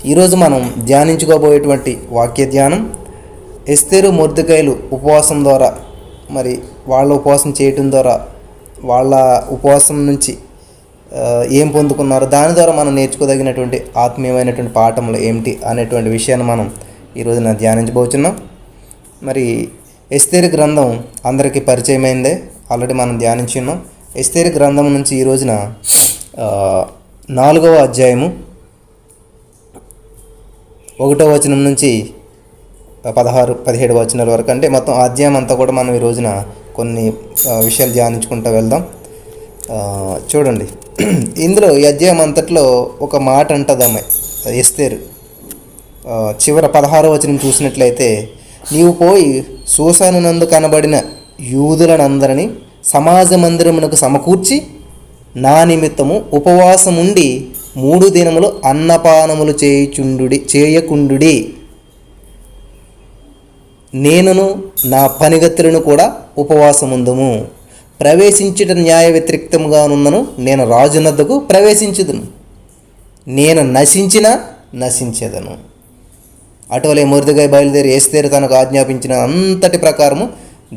ఈరోజు మనం ధ్యానించుకోబోయేటువంటి వాక్య ధ్యానం ఎస్తేరు మొర్దెకైలు ఉపవాసం ద్వారా, మరి వాళ్ళ ఉపవాసం చేయటం ద్వారా వాళ్ళ ఉపవాసం నుంచి ఏం పొందుకున్నారో దాని ద్వారా మనం నేర్చుకోదగినటువంటి ఆత్మీయమైనటువంటి పాఠములు ఏమిటి అనేటువంటి విషయాన్ని మనం ఈరోజున ధ్యానించబోతున్నాం. మరి ఎస్తేరు గ్రంథం అందరికీ పరిచయమైందే, ఆల్రెడీ మనం ధ్యానించున్నాం. ఎస్తేరు గ్రంథం నుంచి ఈ రోజున 4వ అధ్యాయము 1వ వచనం నుంచి 16-17 వచనాల వరకు, అంటే మొత్తం అధ్యాయం అంతా కూడా మనం ఈ రోజున కొన్ని విషయాలు ధ్యానించుకుంటూ వెళ్దాం. చూడండి, ఇందులో ఈ అధ్యాయం అంతట్లో ఒక మాట అంటదమ్మ ఎస్తేరు. చివర 16వ వచనం చూసినట్లయితే, నీవు పోయి షూషానునందు కనబడిన యూదులనందరినీ సమాజ మందిరమునకు సమకూర్చి నా నిమిత్తము ఉపవాసముండి 3 దినములు అన్నపానములు చేయకుండుడి. నేనును నా పనిగత్తులను కూడా ఉపవాసముందుము. ప్రవేశించుట న్యాయ వ్యతిరేక్తముగానున్నను నేను రాజునద్దకు ప్రవేశించుదును. నేను నశించెదను. అటువలే మొర్దెకై బయలుదేరి ఎస్తేరు తనకు ఆజ్ఞాపించిన అంతటి ప్రకారము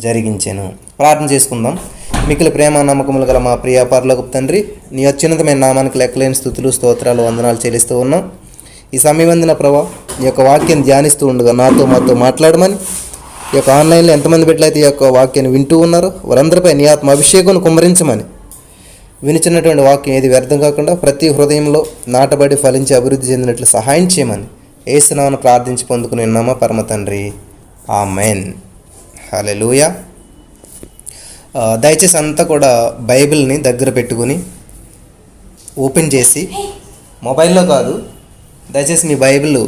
జరిగించెను. ప్రార్థన చేసుకుందాం. మిక్కిలి ప్రేమ నమ్మకములు గల మా ప్రియ పరలోకపు తండ్రి, నీ అత్యున్నతమైన నామానికి లెక్కలేని స్తుతులు, స్తోత్రాలు, వందనాలు చెల్లిస్తూ ఉన్నాం. ఈ సమయమందిన ప్రభా, ఈ యొక్క వాక్యం ధ్యానిస్తూ ఉండగా మాతో మాట్లాడమని, ఈ యొక్క ఆన్లైన్లో ఎంతమంది బిడ్డలైతే ఈ యొక్క వాక్యాన్ని వింటూ ఉన్నారో వారందరిపై నీ ఆత్మ అభిషేకం కుమ్మరించమని, వినిచినటువంటి వాక్యం ఏది వ్యర్థం కాకుండా ప్రతి హృదయంలో నాటబడి ఫలించి అభివృద్ధి చెందినట్లు సహాయం చేయమని యేసు నామమున ప్రార్థించి పొందుకుని ఉన్నామా పరమ తండ్రి, ఆమెన్. హల్లెలూయా. దయచేసి అంతా కూడా బైబిల్ని దగ్గర పెట్టుకుని ఓపెన్ చేసి, మొబైల్లో కాదు, దయచేసి మీ బైబిల్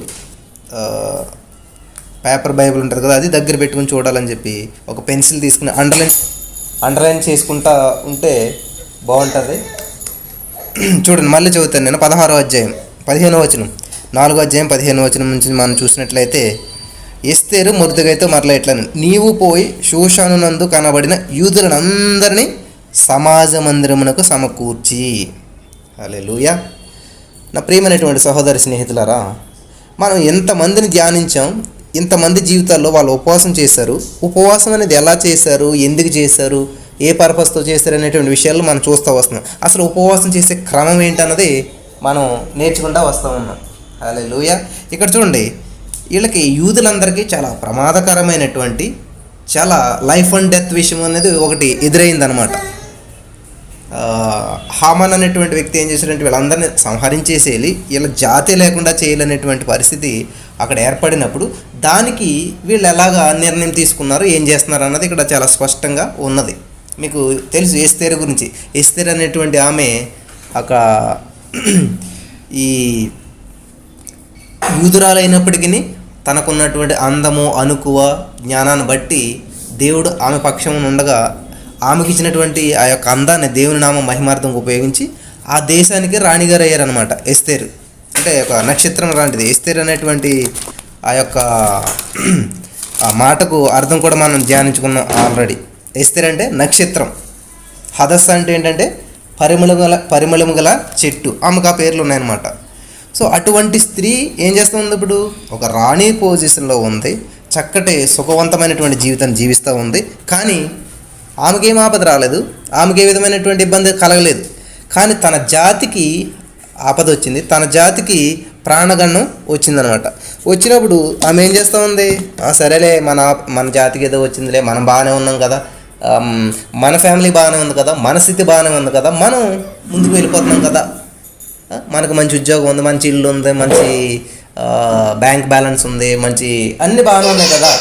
పేపర్ బైబిల్ ఉంటుంది కదా, అది దగ్గర పెట్టుకుని చూడాలని చెప్పి ఒక పెన్సిల్ తీసుకుని అండర్లైన్ చేసుకుంటా ఉంటే బాగుంటుంది. చూడండి, మళ్ళీ చదువుతాను నేను. 16వ అధ్యాయం 15వ వచనం, 4వ అధ్యాయం 15వ వచనం నుంచి మనం చూసినట్లయితే, ఎస్తేరు మొర్దెకైతో మరలా ఎట్లను, నీవు పోయి షూషానునందు కనబడిన యూదులందరినీ సమాజ మందిరమునకు సమకూర్చి. హల్లెలూయా. నా ప్రియమైనటువంటి సహోదరి స్నేహితులారా, మనం ఎంతమందిని ధ్యానించాం, ఇంతమంది జీవితాల్లో వాళ్ళు ఉపవాసం చేశారు. ఉపవాసం అనేది ఎలా చేశారు, ఎందుకు చేశారు, ఏ పర్పస్తో చేశారు అనేటువంటి విషయాలు మనం చూస్తూ వస్తున్నాం. అసలు ఉపవాసం చేసే క్రమం ఏంటన్నది మనం నేర్చుకుంటూ వస్తూ ఉన్నాం. హల్లెలూయా. ఇక్కడ చూడండి, వీళ్ళకి యూదులందరికీ చాలా ప్రమాదకరమైనటువంటి, చాలా లైఫ్ అండ్ డెత్ విషయం అనేది ఒకటి ఎదురైందనమాట. హామాన్ అనేటువంటి వ్యక్తి ఏం చేశారంటే వీళ్ళందరినీ సంహరించేసేయాలి, వీళ్ళ జాతి లేకుండా చేయాలనేటువంటి పరిస్థితి అక్కడ ఏర్పడినప్పుడు దానికి వీళ్ళు ఎలాగా నిర్ణయం తీసుకున్నారు, ఏం చేస్తున్నారు అన్నది ఇక్కడ చాలా స్పష్టంగా ఉన్నది. మీకు తెలుసు ఎస్తేరు గురించి. ఎస్తేరు అనేటువంటి ఆమె అక్కడ ఈ యూదురాలైనప్పటికీ తనకున్నటువంటి అందము, అణుకువ, జ్ఞానాన్ని బట్టి దేవుడు ఆమె పక్షం ఉండగా ఆమెకి ఇచ్చినటువంటి ఆ యొక్క అందాన్ని దేవుని నామ మహిమార్థంగా ఉపయోగించి ఆ దేశానికి రాణిగారు అయ్యారనమాట. ఎస్తేరు అంటే ఒక నక్షత్రం లాంటిది. ఎస్తేరు అనేటువంటి ఆ యొక్క ఆ మాటకు అర్థం కూడా మనం ధ్యానించుకున్నాం ఆల్రెడీ. ఎస్తేరు అంటే నక్షత్రం, హదస్స అంటే ఏంటంటే పరిమళము గల చెట్టు. ఆమెకు ఆ పేర్లు ఉన్నాయన్నమాట. సో అటువంటి స్త్రీ ఏం చేస్తుంది, ఇప్పుడు ఒక రాణి పొజిషన్లో ఉంది, చక్కటి సుఖవంతమైనటువంటి జీవితాన్ని జీవిస్తూ ఉంది. కానీ ఆమెకేం ఆపద రాలేదు, ఆమెకి ఏ విధమైనటువంటి ఇబ్బంది కలగలేదు. కానీ తన జాతికి ఆపద వచ్చింది, తన జాతికి ప్రాణగణం వచ్చిందనమాట. వచ్చినప్పుడు ఆమె ఏం చేస్తూ ఉంది, సరేలే మన జాతికి ఏదో వచ్చిందిలే, మనం బాగానే ఉన్నాం కదా, మన ఫ్యామిలీ బాగానే ఉంది కదా, మన స్థితి బాగానే ఉంది కదా, మనం ముందుకు వెళ్ళిపోతున్నాం కదా, మనకు మంచి ఉద్యోగం ఉంది, మంచి ఇల్లు ఉంది, మంచి బ్యాంక్ బ్యాలెన్స్ ఉంది, మంచి అన్నీ బాగానే ఉన్నాయి కదా,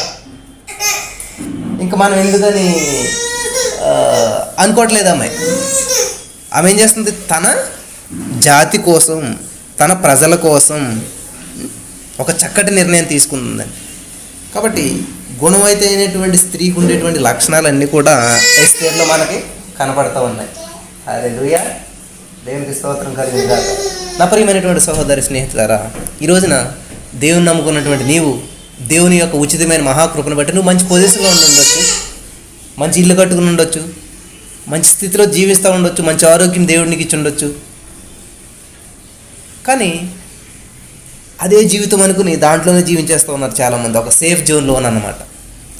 ఇంకా మనం ఎందుకని అనుకోవట్లేదు అమ్మాయి. ఆమె ఏం చేస్తుంది, తన జాతి కోసం, తన ప్రజల కోసం ఒక చక్కటి నిర్ణయం తీసుకుంటుందని. కాబట్టి గుణమైనటువంటి స్త్రీకి ఉండేటువంటి లక్షణాలన్నీ కూడా ఎస్తేరులో మనకి కనపడుతూ ఉన్నాయి. హల్లెలూయా. దేవునికి స్తోత్రం కలిగిందాక. నా ప్రియమైనటువంటి సహోదరి స్నేహితులారా, ఈ రోజున దేవుని నమ్ముకున్నటువంటి నీవు దేవుని యొక్క ఉచితమైన మహాకృపను బట్టి నువ్వు మంచి పొజిషన్లో ఉండొచ్చు, మంచి ఇల్లు కట్టుకుని ఉండొచ్చు, మంచి స్థితిలో జీవిస్తూ ఉండొచ్చు, మంచి ఆరోగ్యం దేవుడికి ఇచ్చి ఉండొచ్చు. కానీ అదే జీవితం అనుకుని దాంట్లోనే జీవించేస్తూ ఉన్నారు చాలామంది, ఒక సేఫ్ జోన్లో అన్నమాట.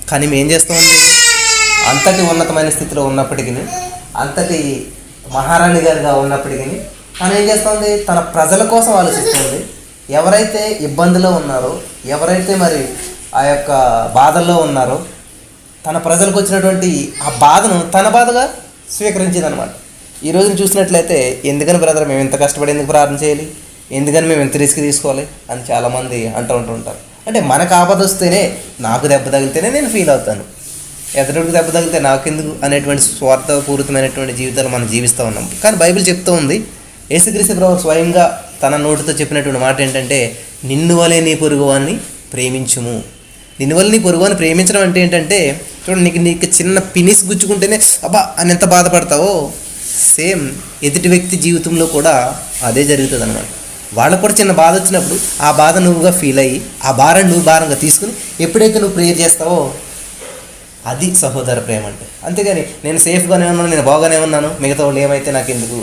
కానీ మేము ఏం చేస్తూ ఉంది, అంతటి ఉన్నతమైన స్థితిలో ఉన్నప్పటికీ, అంతటి మహారాణి గారిగా ఉన్నప్పటికీ తను ఏం చేస్తుంది, తన ప్రజల కోసం ఆలోచిస్తుంది. ఎవరైతే ఇబ్బందులో ఉన్నారో, ఎవరైతే మరి ఆ యొక్క బాధల్లో ఉన్నారో, తన ప్రజలకు వచ్చినటువంటి ఆ బాధను తన బాధగా స్వీకరించింది అనమాట. ఈ రోజున చూసినట్లయితే, ఎందుకని బ్రదర్ మేము ఇంత కష్టపడి ఎందుకు ప్రార్థన చేయాలి, ఎందుకని మేము ఎంత రిస్క్ తీసుకోవాలి అని చాలామంది ఉంటుంటారు. అంటే మనకు ఆపద వస్తేనే, నాకు దెబ్బ తగిలితేనే నేను ఫీల్ అవుతాను, ఎదుటికి దెబ్బ తగిలితే నాకెందుకు అనేటువంటి స్వార్థపూరితమైనటువంటి జీవితాలు మనం జీవిస్తూ ఉన్నాం. కానీ బైబిల్ చెప్తూ ఉంది, యేసుక్రీస్తు ప్రభువు స్వయంగా తన నోటితో చెప్పినటువంటి మాట ఏంటంటే, నిన్ను వలె నీ పొరుగువాన్ని ప్రేమించుము. నిన్ను వల్ల నీ పొరుగువాన్ని ప్రేమించడం అంటే ఏంటంటే, చూడండి, నీకు చిన్న పినిస్ గుచ్చుకుంటేనే అబ్బా అని ఎంత బాధపడతావో, సేమ్ ఎదుటి వ్యక్తి జీవితంలో కూడా అదే జరుగుతుంది అనమాట. వాళ్ళకు కూడా చిన్న బాధ వచ్చినప్పుడు ఆ బాధ నువ్వుగా ఫీల్ అయ్యి, ఆ భారాన్ని నువ్వు భారంగా తీసుకుని ఎప్పుడైతే నువ్వు ప్రేయర్ చేస్తావో అది సహోదర ప్రేమ అంటే. అంతేగాని నేను సేఫ్గానే ఉన్నాను, నేను బాగానే ఉన్నాను, మిగతా వాళ్ళు ఏమైతే నాకు ఎందుకు,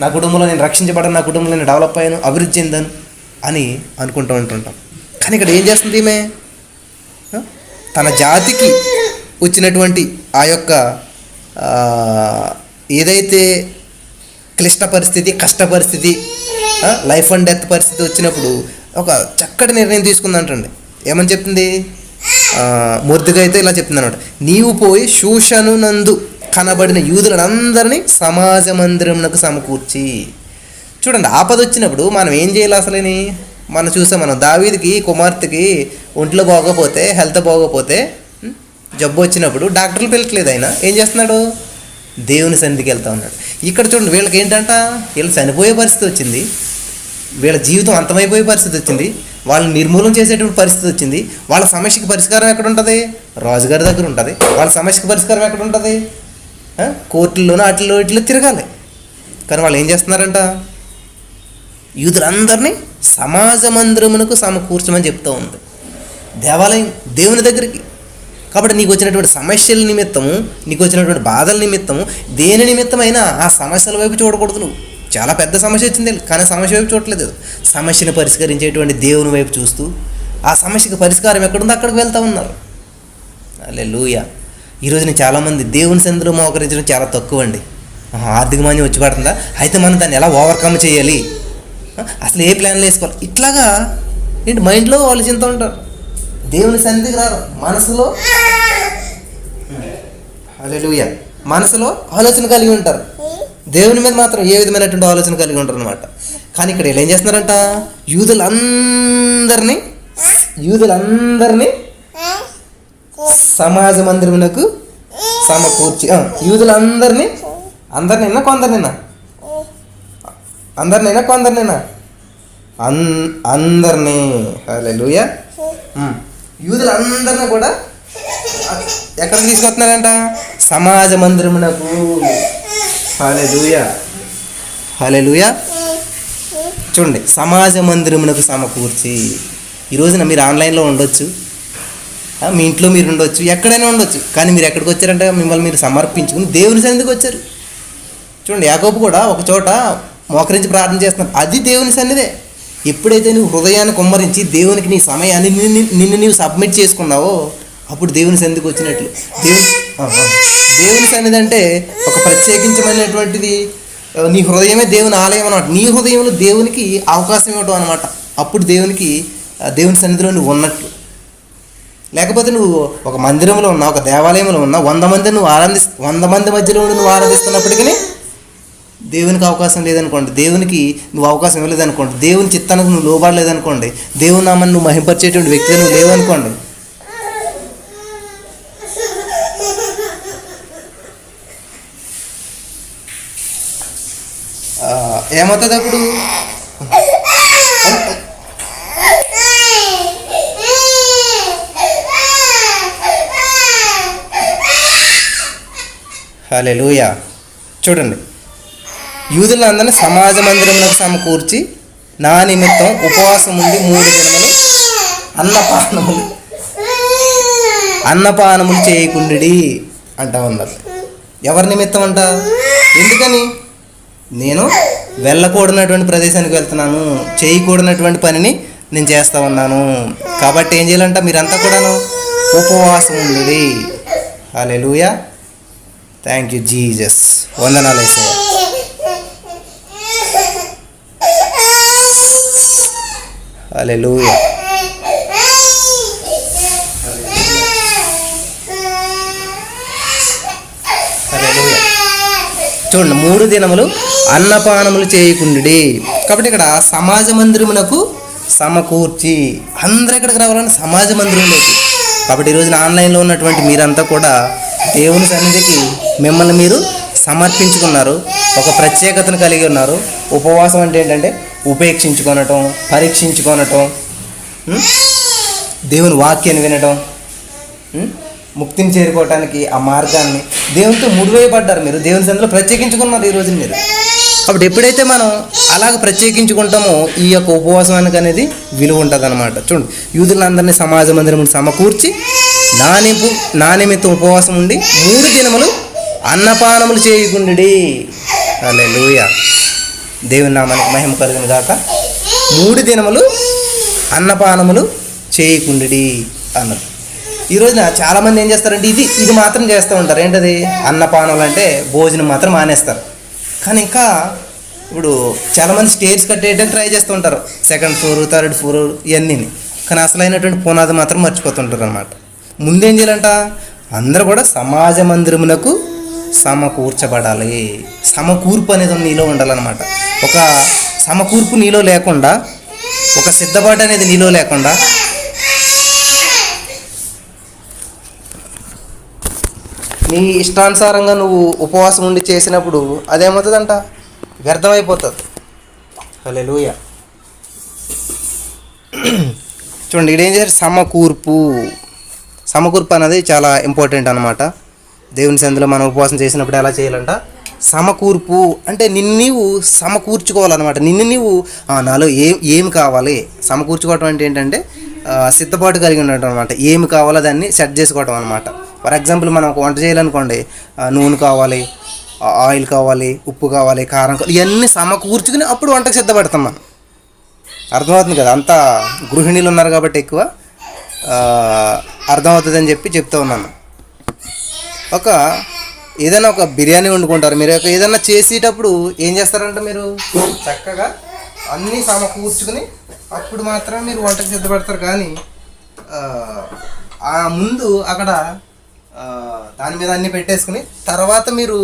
నా కుటుంబంలో నేను రక్షించబడను, నా కుటుంబంలో నేను డెవలప్ అయ్యాను, అభివృద్ధి చెందాను అని అనుకుంటూ ఉంటుంటాం. కానీ ఇక్కడ ఏం చేస్తుంది ఈమె, తన జాతికి వచ్చినటువంటి ఆ యొక్క ఏదైతే క్లిష్ట పరిస్థితి, కష్ట పరిస్థితి, లైఫ్ అండ్ డెత్ పరిస్థితి వచ్చినప్పుడు ఒక చక్కటి నిర్ణయం తీసుకుందంటండి. ఏమని చెప్తుంది, మొర్దుగా అయితే ఇలా చెప్తుంది అనమాట, నీవు పోయి షూషను నందు కనబడిన యూదులందరినీ సమాజ మందిరమునకు సమకూర్చి. చూడండి, ఆపద వచ్చినప్పుడు మనం ఏం చేయాలి అసలని మనం చూసాం. మనం దావీదుకి కుమార్తెకి ఒంట్లో బాగోపోతే, హెల్త్ బాగోపోతే, జబ్బు వచ్చినప్పుడు డాక్టర్లు పిలట్లేదు, ఆయన ఏం చేస్తున్నాడు, దేవుని సన్నిధికి వెళ్తా ఉన్నాడు. ఇక్కడ చూడండి, వీళ్ళకి ఏంటంట, వీళ్ళు చనిపోయే పరిస్థితి వచ్చింది, వీళ్ళ జీవితం అంతమైపోయే పరిస్థితి వచ్చింది, వాళ్ళని నిర్మూలన చేసేటువంటి పరిస్థితి వచ్చింది. వాళ్ళ సమస్యకి పరిష్కారం ఎక్కడ ఉంటుంది, రాజుగారి దగ్గర ఉంటుంది. వాళ్ళ సమస్యకి పరిష్కారం ఎక్కడ ఉంటుంది, కోర్టుల్లోనూ వాటిల్లో ఇట్లా తిరగాలి. కానీ వాళ్ళు ఏం చేస్తున్నారంట, యూదులందరినీ సమాజ మందిరమునకు సమకూర్చమని చెప్తూ ఉంది, దేవాలయం, దేవుని దగ్గరికి. కాబట్టి నీకు వచ్చినటువంటి సమస్యల నిమిత్తము, నీకు వచ్చినటువంటి బాధల నిమిత్తము, దేని నిమిత్తమైనా ఆ సమస్యల వైపు చూడకూడదు. నువ్వు చాలా పెద్ద సమస్య వచ్చింది కానీ సమస్య వైపు చూడలేదు, సమస్యను పరిష్కరించేటువంటి దేవుని వైపు చూస్తూ ఆ సమస్యకు పరిష్కారం ఎక్కడుందో అక్కడికి వెళ్తూ ఉన్నారు. హల్లెలూయా. ఈరోజు నేను చాలామంది దేవుని సన్నిధిలో మోకరించడం చాలా తక్కువ అండి. ఆర్థిక మాంద్యం వచ్చి పడుతుందా, అయితే మనం దాన్ని ఎలా ఓవర్కమ్ చేయాలి, అసలు ఏ ప్లాన్లు వేసుకోవాలి, ఇట్లాగా ఏంటి మైండ్లో ఆలోచిస్తూ ఉంటారు. దేవుని సన్నిధికి రారు, మనసులో హల్లెలూయా మనసులో ఆలోచన కలిగి ఉంటారు, దేవుని మీద మాత్రం ఏ విధమైనటువంటి ఆలోచన కలిగి ఉంటారు అనమాట. కానీ ఇక్కడ ఏం చేస్తున్నారంట, యూదులందరినీ సమాజ మందిరమునకు సమకూర్చి, యూదులందరినీ, అందరినైనా కొందరినైనా, అందరినీ, హల్లెలూయా, యూదులందరినీ కూడా ఎక్కడ తీసుకొస్తున్నారంట, సమాజ మందిరమునకు. హల్లెలూయా. చూడండి, సమాజ మందిరమునకు సమకూర్చి. ఈ రోజున మీరు ఆన్లైన్లో ఉండొచ్చు, మీ ఇంట్లో మీరు ఉండొచ్చు, ఎక్కడైనా ఉండొచ్చు, కానీ మీరు ఎక్కడికి వచ్చారంటే మిమ్మల్ని మీరు సమర్పించుకుని దేవుని సన్నిధికి వచ్చారు. చూడండి, యాకోబు కూడా ఒక చోట మోకరించి ప్రార్థన చేస్తున్నాడు, అది దేవుని సన్నిధే. ఎప్పుడైతే నువ్వు హృదయాన్ని కుమ్మరించి దేవునికి నీ సమయాన్ని నిన్ను నీవు సబ్మిట్ చేసుకున్నావో అప్పుడు దేవుని సన్నిధికి వచ్చినట్లు. దేవుని సన్నిధి అంటే ఒక ప్రత్యేకించమైనటువంటిది. నీ హృదయమే దేవుని ఆలయం అన్నమాట. నీ హృదయంలో దేవునికి అవకాశం ఇవ్వడం అనమాట. అప్పుడు దేవుని సన్నిధిలో నువ్వు ఉన్నట్లు. లేకపోతే నువ్వు ఒక మందిరంలో ఉన్నా, ఒక దేవాలయంలో ఉన్నా, 100 మంది మధ్యలో నువ్వు ఆరాధిస్తున్నప్పటికీ దేవునికి అవకాశం లేదనుకోండి, దేవునికి నువ్వు అవకాశం ఇవ్వలేదనుకోండి, దేవుని చిత్తానికి నువ్వు లోబడలేదనుకోండి, దేవుని నామాన్ని నువ్వు మహింపరిచేటువంటి వ్యక్తిగా నువ్వు లేవనుకోండి, ఏమవుతుంది అప్పుడు? హల్లెలూయా. చూడండి, యూదులందరినీ సమాజ మందిరములకు సమకూర్చి నా నిమిత్తం ఉపవాసం ఉండి 3 దినములు అన్నపానములు చేయకుండిడి అంటా ఉన్నారు. ఎవరి నిమిత్తం అంట? ఎందుకని? నేను వెళ్ళకూడనటువంటి ప్రదేశానికి వెళ్తున్నాను, చేయకూడనటువంటి పనిని నేను చేస్తూ ఉన్నాను. కాబట్టి ఏం చేయాలంట, మీరంతా కూడాను ఉపవాసం ఉండండి. హల్లెలూయా. Thank you Jesus. వందనాలు యేసయ్యా. హల్లెలూయా. హల్లెలూయా. చూడండి, 3 దినములు అన్నపానములు చేయకుండుడి. కాబట్టి ఇక్కడ సమాజ మందిరమునకు సమకూర్చి, అందరూ ఎక్కడికి రావాలని సమాజ మందిరంలోకి. కాబట్టి ఈరోజున ఆన్లైన్లో ఉన్నటువంటి మీరంతా కూడా దేవుని సన్నిధికి మిమ్మల్ని మీరు సమర్పించుకున్నారు, ఒక ప్రత్యేకతను కలిగి ఉన్నారు. ఉపవాసం అంటే ఏంటంటే ఉపేక్షించుకొనటం, పరీక్షించుకొనటం, దేవుని వాక్యాన్ని వినటం, ముక్తిని చేరుకోవటానికి ఆ మార్గాన్ని దేవునితో ముడివేయబడ్డారు. మీరు దేవుని సన్నిధిలో ప్రత్యేకించుకున్నారు ఈరోజు మీరు. కాబట్టి ఎప్పుడైతే మనం అలాగ ప్రత్యేకించుకుంటామో ఈ యొక్క ఉపవాసానికి అనేది విలువ ఉంటుంది అన్నమాట. చూడండి, యూదులందరినీ సమాజ మందిరమును సమకూర్చి నా నిమిత్తం ఉపవాసం ఉండి 3 దినములు అన్నపానములు చేయకుండి. హల్లెలూయా. దేవుని నామానికి మహిమ కలుగును గాక. 3 దినములు అన్నపానములు చేయకుండి అన్నది. ఈ రోజున చాలామంది ఏం చేస్తారంటే ఇది మాత్రం చేస్తూ ఉంటారు. ఏంటది? అన్నపానాలు అంటే భోజనం మాత్రం మానేస్తారు. కానీ ఇంకా ఇప్పుడు చాలామంది స్టేర్స్ కట్టేయడానికి ట్రై చేస్తూ ఉంటారు, 2nd ఫ్లోర్ 3rd ఫ్లోర్ ఇవన్నీ. కానీ అసలైనటువంటి పునాది మాత్రం మర్చిపోతుంటారు అన్నమాట. ముందేం చేయాలంట, అందరూ కూడా సమాజ మందిరమునకు సమకూర్చబడాలి. సమకూర్పు అనేది నీలో ఉండాలన్నమాట. ఒక సమకూర్పు నీలో లేకుండా, ఒక సిద్ధపాటు అనేది నీలో లేకుండా, నీ ఇష్టానుసారంగా నువ్వు ఉపవాసం ఉండి చేసినప్పుడు అదేమవుతుందంట, వ్యర్థమైపోతుంది. హల్లెలూయా. చూడండి, ఇక్కడ ఏం చేయాలి, సమకూర్పు అనేది చాలా ఇంపార్టెంట్ అనమాట. దేవుని సన్నిధిలో మనం ఉపవాసం చేసినప్పుడు ఎలా చేయాలంట, సమకూర్పు అంటే నిన్ను నీవు సమకూర్చుకోవాలన్నమాట. నిన్ను నీవు నాలో ఏం కావాలి, సమకూర్చుకోవటం అంటే ఏంటంటే సిద్ధపాటు కలిగి ఉండటం అనమాట. ఏమి కావాలో దాన్ని సెట్ చేసుకోవటం అనమాట. ఫర్ ఎగ్జాంపుల్, మనం ఒక వంట చేయాలనుకోండి, నూనె కావాలి, ఆయిల్ కావాలి, ఉప్పు కావాలి, కారం కావాలి, ఇవన్నీ సమకూర్చుకుని అప్పుడు వంటకు సిద్ధపడతాం మనం. అర్థమవుతుంది కదా? అంతా గృహిణీలు ఉన్నారు కాబట్టి ఎక్కువ అర్థమవుతుందని చెప్తూ ఉన్నాను. ఏదైనా ఒక బిర్యానీ వండుకుంటారు మీరు, ఏదైనా చేసేటప్పుడు ఏం చేస్తారంటే మీరు చక్కగా అన్నీ సమకూర్చుకుని అప్పుడు మాత్రమే మీరు వంటకు సిద్ధపడతారు. కానీ ముందు అక్కడ దాని మీద అన్నీ పెట్టేసుకుని తర్వాత మీరు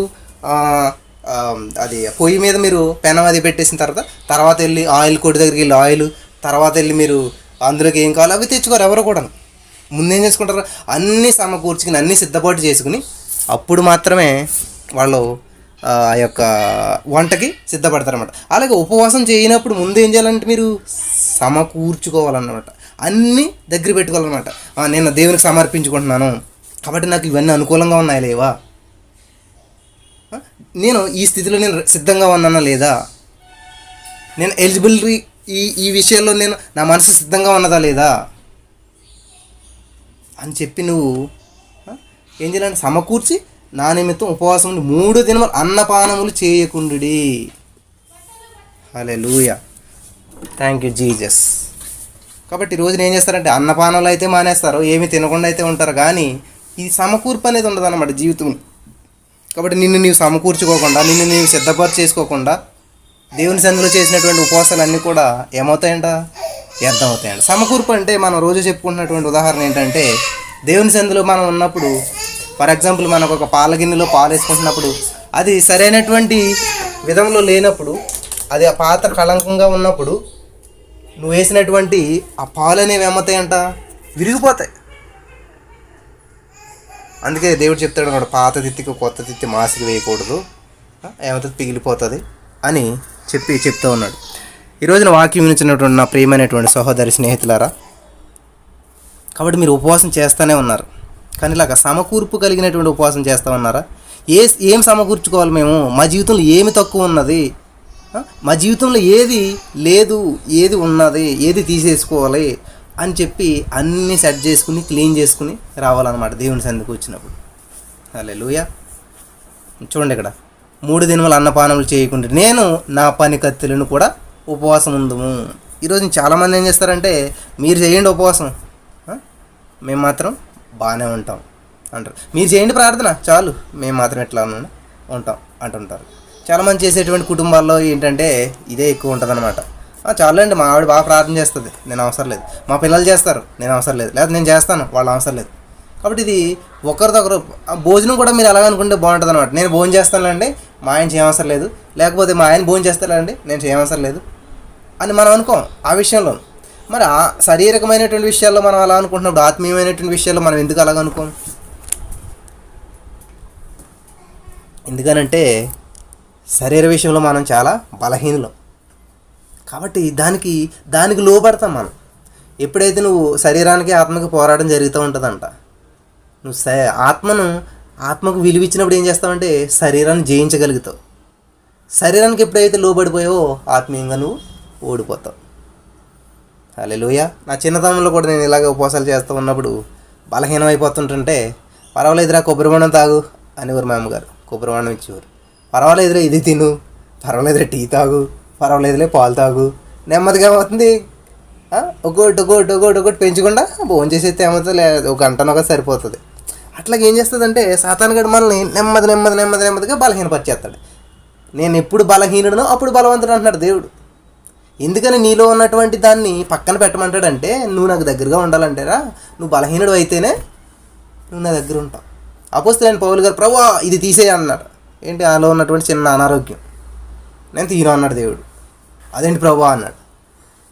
అది పొయ్యి మీద మీరు పెనం అది పెట్టేసిన తర్వాత వెళ్ళి ఆయిల్ కొట్టి దగ్గరికి వెళ్ళి ఆయిల్, తర్వాత వెళ్ళి మీరు అందులోకి ఏం కావాలో అవి తెచ్చుకోరు ఎవరు కూడా. ముందేం చేసుకుంటారు, అన్నీ సమకూర్చుకుని అన్నీ సిద్ధపాటు చేసుకుని అప్పుడు మాత్రమే వాళ్ళు ఆ యొక్క వంటకి సిద్ధపడతారన్నమాట. అలాగే ఉపవాసం చేయనప్పుడు ముందు ఏం చేయాలంటే మీరు సమకూర్చుకోవాలన్నమాట. అన్నీ దగ్గర పెట్టుకోవాలన్నమాట. నేను దేవునికి సమర్పించుకుంటున్నాను కాబట్టి నాకు ఇవన్నీ అనుకూలంగా ఉన్నాయి లేవా, నేను ఈ స్థితిలో నేను సిద్ధంగా ఉన్నానా లేదా, నేను ఎలిజిబిలిటీ ఈ విషయంలో నేను నా మనసు సిద్ధంగా ఉన్నదా లేదా అని చెప్పి నువ్వు ఏం చేయాలంటే సమకూర్చి నా నిమిత్తం ఉపవాసం 3 దినములు అన్నపానములు చేయకుండుడి. హల్లెలూయా. Thank you Jesus. కాబట్టి రోజున ఏం చేస్తారంటే అన్నపానాలు అయితే మానేస్తారు, ఏమి తినకుండా అయితే ఉంటారు, కానీ ఈ సమకూర్పు అనేది ఉండదు అన్నమాట జీవితం. కాబట్టి నిన్ను నీవు సమకూర్చుకోకుండా, నిన్ను నీవు సిద్ధపరచు చేసుకోకుండా దేవుని సన్నిధిలో చేసినటువంటి ఉపవాసాలన్నీ కూడా ఏమవుతాయంట, వ్యర్థమవుతాయంట. సమకూర్పు అంటే మనం రోజు చెప్పుకుంటున్నటువంటి ఉదాహరణ ఏంటంటే, దేవుని సన్నిధిలో మనం ఉన్నప్పుడు ఫర్ ఎగ్జాంపుల్ మనకు ఒక పాల గిన్నెలో పాలు వేసుకుంటున్నప్పుడు అది సరైనటువంటి విధంలో లేనప్పుడు, అది ఆ పాత్ర కళంకంగా ఉన్నప్పుడు నువ్వు వేసినటువంటి ఆ పాలు అనేవి ఏమవుతాయంట, విరిగిపోతాయి. అందుకే దేవుడు చెప్తాడు అన్నమాట, పాత తిత్తికి కొత్త తిత్తి మాసికి వేయకూడదు, ఏమవుతుంది, పిగిలిపోతుంది అని చెప్తూ ఉన్నాడు. ఈరోజున వాక్యం వినిచినటువంటి నా ప్రియమైనటువంటి సహోదరి స్నేహితులారా, కాబట్టి మీరు ఉపవాసం చేస్తూనే ఉన్నారు, కానీ ఇలాగ సమకూర్పు కలిగినటువంటి ఉపవాసం చేస్తూ ఉన్నారా? ఏం సమకూర్చుకోవాలి మేము? మా జీవితంలో ఏమి తక్కువ ఉన్నది, మా జీవితంలో ఏది లేదు, ఏది ఉన్నది, ఏది తీసేసుకోవాలి అని చెప్పి అన్నీ సెట్ చేసుకుని క్లీన్ చేసుకుని రావాలన్నమాట దేవుని సన్నిధికి వచ్చినప్పుడు. హల్లెలూయా. చూడండి, ఇక్కడ 3 దినములు అన్నపానములు చేయకుండా నేను నా పని కత్తులను కూడా ఉపవాసం ఉందుము. ఈరోజు చాలామంది ఏం చేస్తారంటే, మీరు చేయండి ఉపవాసం, మేము మాత్రం బాగానే ఉంటాం అంటారు. మీరు చేయండి ప్రార్థన చాలు, మేము మాత్రం ఎట్లా ఉంటాం అంటుంటారు. చాలామంది చేసేటువంటి కుటుంబాల్లో ఏంటంటే ఇదే ఎక్కువ ఉంటుంది అనమాట. చాలండి, మా ఆవిడ బాగా ప్రార్థన చేస్తుంది, నేను అవసరం లేదు. మా పిల్లలు చేస్తారు, నేను అవసరం లేదు. లేదా నేను చేస్తాను, వాళ్ళు అవసరం లేదు. కాబట్టి ఇది ఒకరిదొకరు. భోజనం కూడా మీరు ఎలాగనుకుంటే బాగుంటుంది అనమాట. నేను భోజనం చేస్తానులేండి, మా ఆయన చేయవసరం లేదు. లేకపోతే మా ఆయన భోజనం చేస్తానండి, నేను చేయవసరం లేదు అని మనం అనుకోం ఆ విషయంలో. మరి ఆ శారీరకమైనటువంటి విషయాల్లో మనం అలా అనుకుంటున్నప్పుడు ఆత్మీయమైనటువంటి విషయాల్లో మనం ఎందుకు అలాగ అనుకోం? ఎందుకనంటే శరీర విషయంలో మనం చాలా బలహీనులం. కాబట్టి దానికి లోబడతాం మనం. ఎప్పుడైతే నువ్వు శరీరానికి ఆత్మకి పోరాటం జరుగుతూ ఉంటుందంట, నువ్వు ఆత్మకు విలువిచ్చినప్పుడు ఏం చేస్తావంటే శరీరాన్ని జయించగలుగుతావు. శరీరానికి ఎప్పుడైతే లోబడిపోయావో ఆత్మీయంగా నువ్వు ఓడిపోతావు. హల్లెలూయా. నా చిన్నతనంలో కూడా నేను ఇలాగ ఉపవాసాలు చేస్తూ ఉన్నప్పుడు బలహీనం అయిపోతుంటుంటే, పర్వాలేదురా కొబ్బరి బొండం తాగు అనేవారు మా అమ్మగారు. కొబ్బరి బొండం ఇచ్చేవారు. పర్వాలేదురా ఇది తిను, పర్వాలేదురా టీ తాగు, పర్వాలేదులే పాలు తాగు. నెమ్మదిగా ఏమవుతుంది, ఒకటి పెంచకుండా భోజనం చేసేస్తే ఏమవుతుంది, ఒక గంటనొక సరిపోతుంది. అట్లాగే ఏం చేస్తుందంటే సాతానుగాడు మనల్ని నెమ్మదిగా బలహీనపరిచేస్తాడు. నేను ఎప్పుడు బలహీనుడునో అప్పుడు బలవంతుడు అంటున్నాడు దేవుడు. ఎందుకని నీలో ఉన్నటువంటి దాన్ని పక్కన పెట్టమంటాడంటే, నువ్వు నాకు దగ్గరగా ఉండాలంటేరా, నువ్వు బలహీనుడు అయితేనే నువ్వు నా దగ్గర ఉంటావు. అపోస్తలుడైన పౌలు గారు ప్రభువా ఇది తీసేయ అన్నారు. ఏంటి, ఆలో ఉన్నటువంటి చిన్న అనారోగ్యం, నేను తీయను అన్నాడు దేవుడు. అదేంటి ప్రభువా అన్నాడు.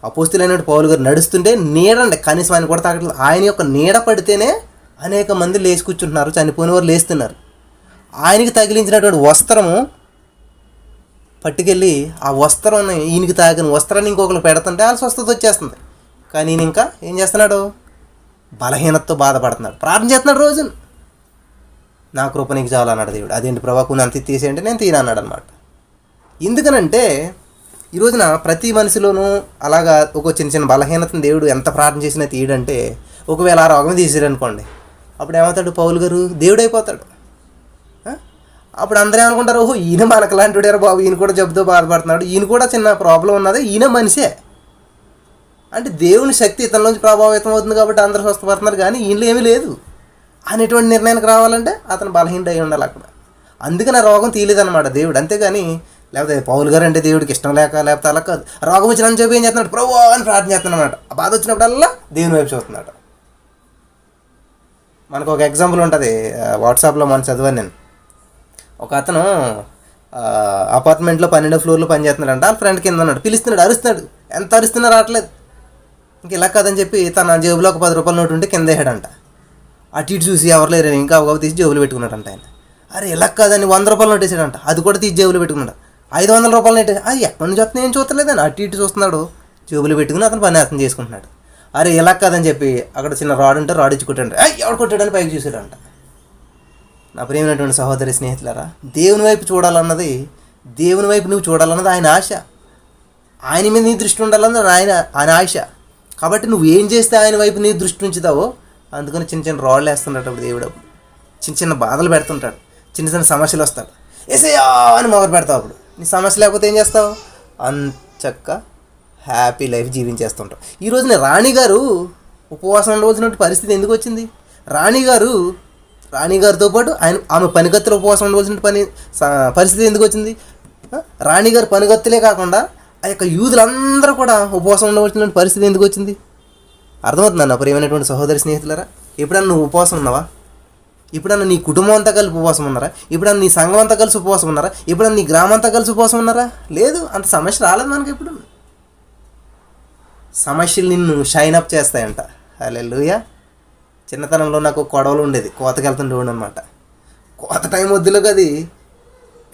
అపోస్తలుడైన పౌలు గారు నడుస్తుంటే నీడండి, కనీసం ఆయన కూడా తాగట్లేదు. ఆయన యొక్క నీడ పడితేనే అనేక మంది లేచి కూర్చుంటున్నారు, చనిపోయిన వారు లేస్తున్నారు. ఆయనకి తగిలించినటువంటి వస్త్రము పట్టుకెళ్ళి ఆ వస్త్రాన్ని, ఈయనకి తాగిన వస్త్రాన్ని ఇంకొకరు పెడుతుంటే వాళ్ళ స్వస్థత వచ్చేస్తుంది. కానీ ఈయన ఇంకా ఏం చేస్తున్నాడు, బలహీనతతో బాధపడుతున్నాడు. ప్రార్థన చేస్తున్నాడు రోజు, నా కృప నీకు చాలన్నాడు దేవుడు. అదేంటి ప్రభా కొన్ని అంత తీసేయంటే నేను తీయను అన్నాడు అనమాట. ఎందుకనంటే ఈ రోజున ప్రతి మనిషిలోనూ అలాగా ఒక చిన్న బలహీనతను దేవుడు ఎంత ప్రార్థన చేసినా తీయడంటే, ఒకవేళ ఆ రోగం తీసేయడనుకోండి, అప్పుడు ఏమవుతాడు, పౌలు గారు దేవుడు అయిపోతాడు. అప్పుడు అందరూ ఏమనుకుంటారు, ఓహో ఈయన మనకలాంటివారు బాబు, ఈయన కూడా జబ్బుతో బాధపడుతున్నాడు, ఈయన కూడా చిన్న ప్రాబ్లం ఉన్నది, ఈయన మనిషే అంటే దేవుని శక్తి ఇతనిలోంచి ప్రభావితం అవుతుంది కాబట్టి అందరూ స్వస్థపడుతున్నారు, కానీ ఈయనలో ఏమీ లేదు అనేటువంటి నిర్ణయానికి రావాలంటే అతను బలహీనుడు అయి ఉండాలి అక్కడ. అందుకని ఆ రోగం తీయలేదన్నమాట దేవుడు. అంతేగాని లేకపోతే పౌలు గారు అంటే దేవుడికి ఇష్టం లేకపోతే అలా కాదు. రోగం వచ్చిన చెప్పి ఏం చేస్తున్నాడు, ప్రభువా అని ప్రార్థన చేస్తున్నాడు అన్నమాట. ఆ బాధ వచ్చినప్పుడల్లా దేవుని వైపు చూస్తున్నాడు. మనకు ఒక ఎగ్జాంపుల్ ఉంటుంది, వాట్సాప్లో మనం చదివాను నేను. ఒక అతను అపార్ట్మెంట్లో 12వ ఫ్లోర్లో పనిచేస్తున్నాడంట. వాళ్ళ ఫ్రెండ్ కింద ఉన్నాడు, పిలుస్తున్నాడు, అరుస్తున్నాడు. ఎంత అరుస్తున్నా రావట్లేదు. ఇంక ఇలా కాదని చెప్పి తన జేబులో ఒక 10 రూపాయల నోటు ఉంటే కింద వేయడంట. అటు ఇటు చూసి ఎవరు లేరు, ఇంకా అవగాహన తీసి జేబులో పెట్టుకున్నాడంట ఆయన. అరే ఇలా కాదని 100 రూపాయల నోటు వేసాడంట, అది కూడా తీసి జేబులో పెట్టుకున్నాడు. 500 రూపాయల నోటు, అది ఎక్కడి నుంచి వస్తుంది ఏం చూస్తలేదని అటు ఇటు చూస్తున్నాడు, జేబులో పెట్టుకుని అతను పని అర్థం చేసుకుంటున్నాడు. అరే ఇలా కాదని చెప్పి అక్కడ చిన్న రాడ్ ఉంటే రాడ్ ఇచ్చి కొట్టాడు. ఎవడు కొట్టాడని పైకి చూసాడంట. నా ప్రియమైనటువంటి సహోదరి స్నేహితులారా, దేవుని వైపు చూడాలన్నది, దేవుని వైపు నువ్వు చూడాలన్నది ఆయన ఆశ. ఆయన మీద నీ దృష్టి ఉండాలన్నది ఆయన ఆశ. కాబట్టి నువ్వు ఏం చేస్తే ఆయన వైపు నీ దృష్టి ఉంచుతావో, అందుకని చిన్న రాళ్ళు వేస్తుంటాడు అప్పుడు దేవుడు. చిన్న బాధలు పెడుతుంటాడు, చిన్న సమస్యలు వస్తాడు, ఏసయ్యా అని మొదలు పెడతావు. అప్పుడు నీ సమస్య లేకపోతే ఏం చేస్తావు, అంచక్క హ్యాపీ లైఫ్ జీవించేస్తుంటావు. ఈ రోజున రాణిగారు ఉపవాసం ఉండవలసినటువంటి పరిస్థితి ఎందుకు వచ్చింది? రాణిగారితో పాటు ఆమె పనిగత్తులు ఉపవాసం ఉండవలసిన పరిస్థితి ఎందుకు వచ్చింది? రాణిగారు పనిగత్తులే కాకుండా ఆ యొక్క యూదులందరూ కూడా ఉపవాసం ఉండవలసిన పరిస్థితి ఎందుకు వచ్చింది? అర్థమవుతుందన్న ప్రియమైనటువంటి సహోదరి స్నేహితులారా. ఎప్పుడన్నా నువ్వు ఉపవాసం ఉన్నావా? ఎప్పుడన్నా నీ కుటుంబం అంతా కలిసి ఉపవాసం ఉన్నారా? ఎప్పుడన్నా నీ సంఘం అంతా కలిసి ఉపవాసం ఉన్నారా? ఎప్పుడన్నా నీ గ్రామం అంతా కలిసి ఉపవాసం ఉన్నారా? లేదు. అంత సమస్య రాలేదు మనకి. ఎప్పుడు సమస్యలు నిన్ను షైన్ అప్ చేస్తాయంట. హల్లెలూయా. చిన్నతనంలో నాకు కొడవలు ఉండేది, కోతకి వెళ్తుండేవాడు అనమాట. కోత టైం వద్దులోకి అది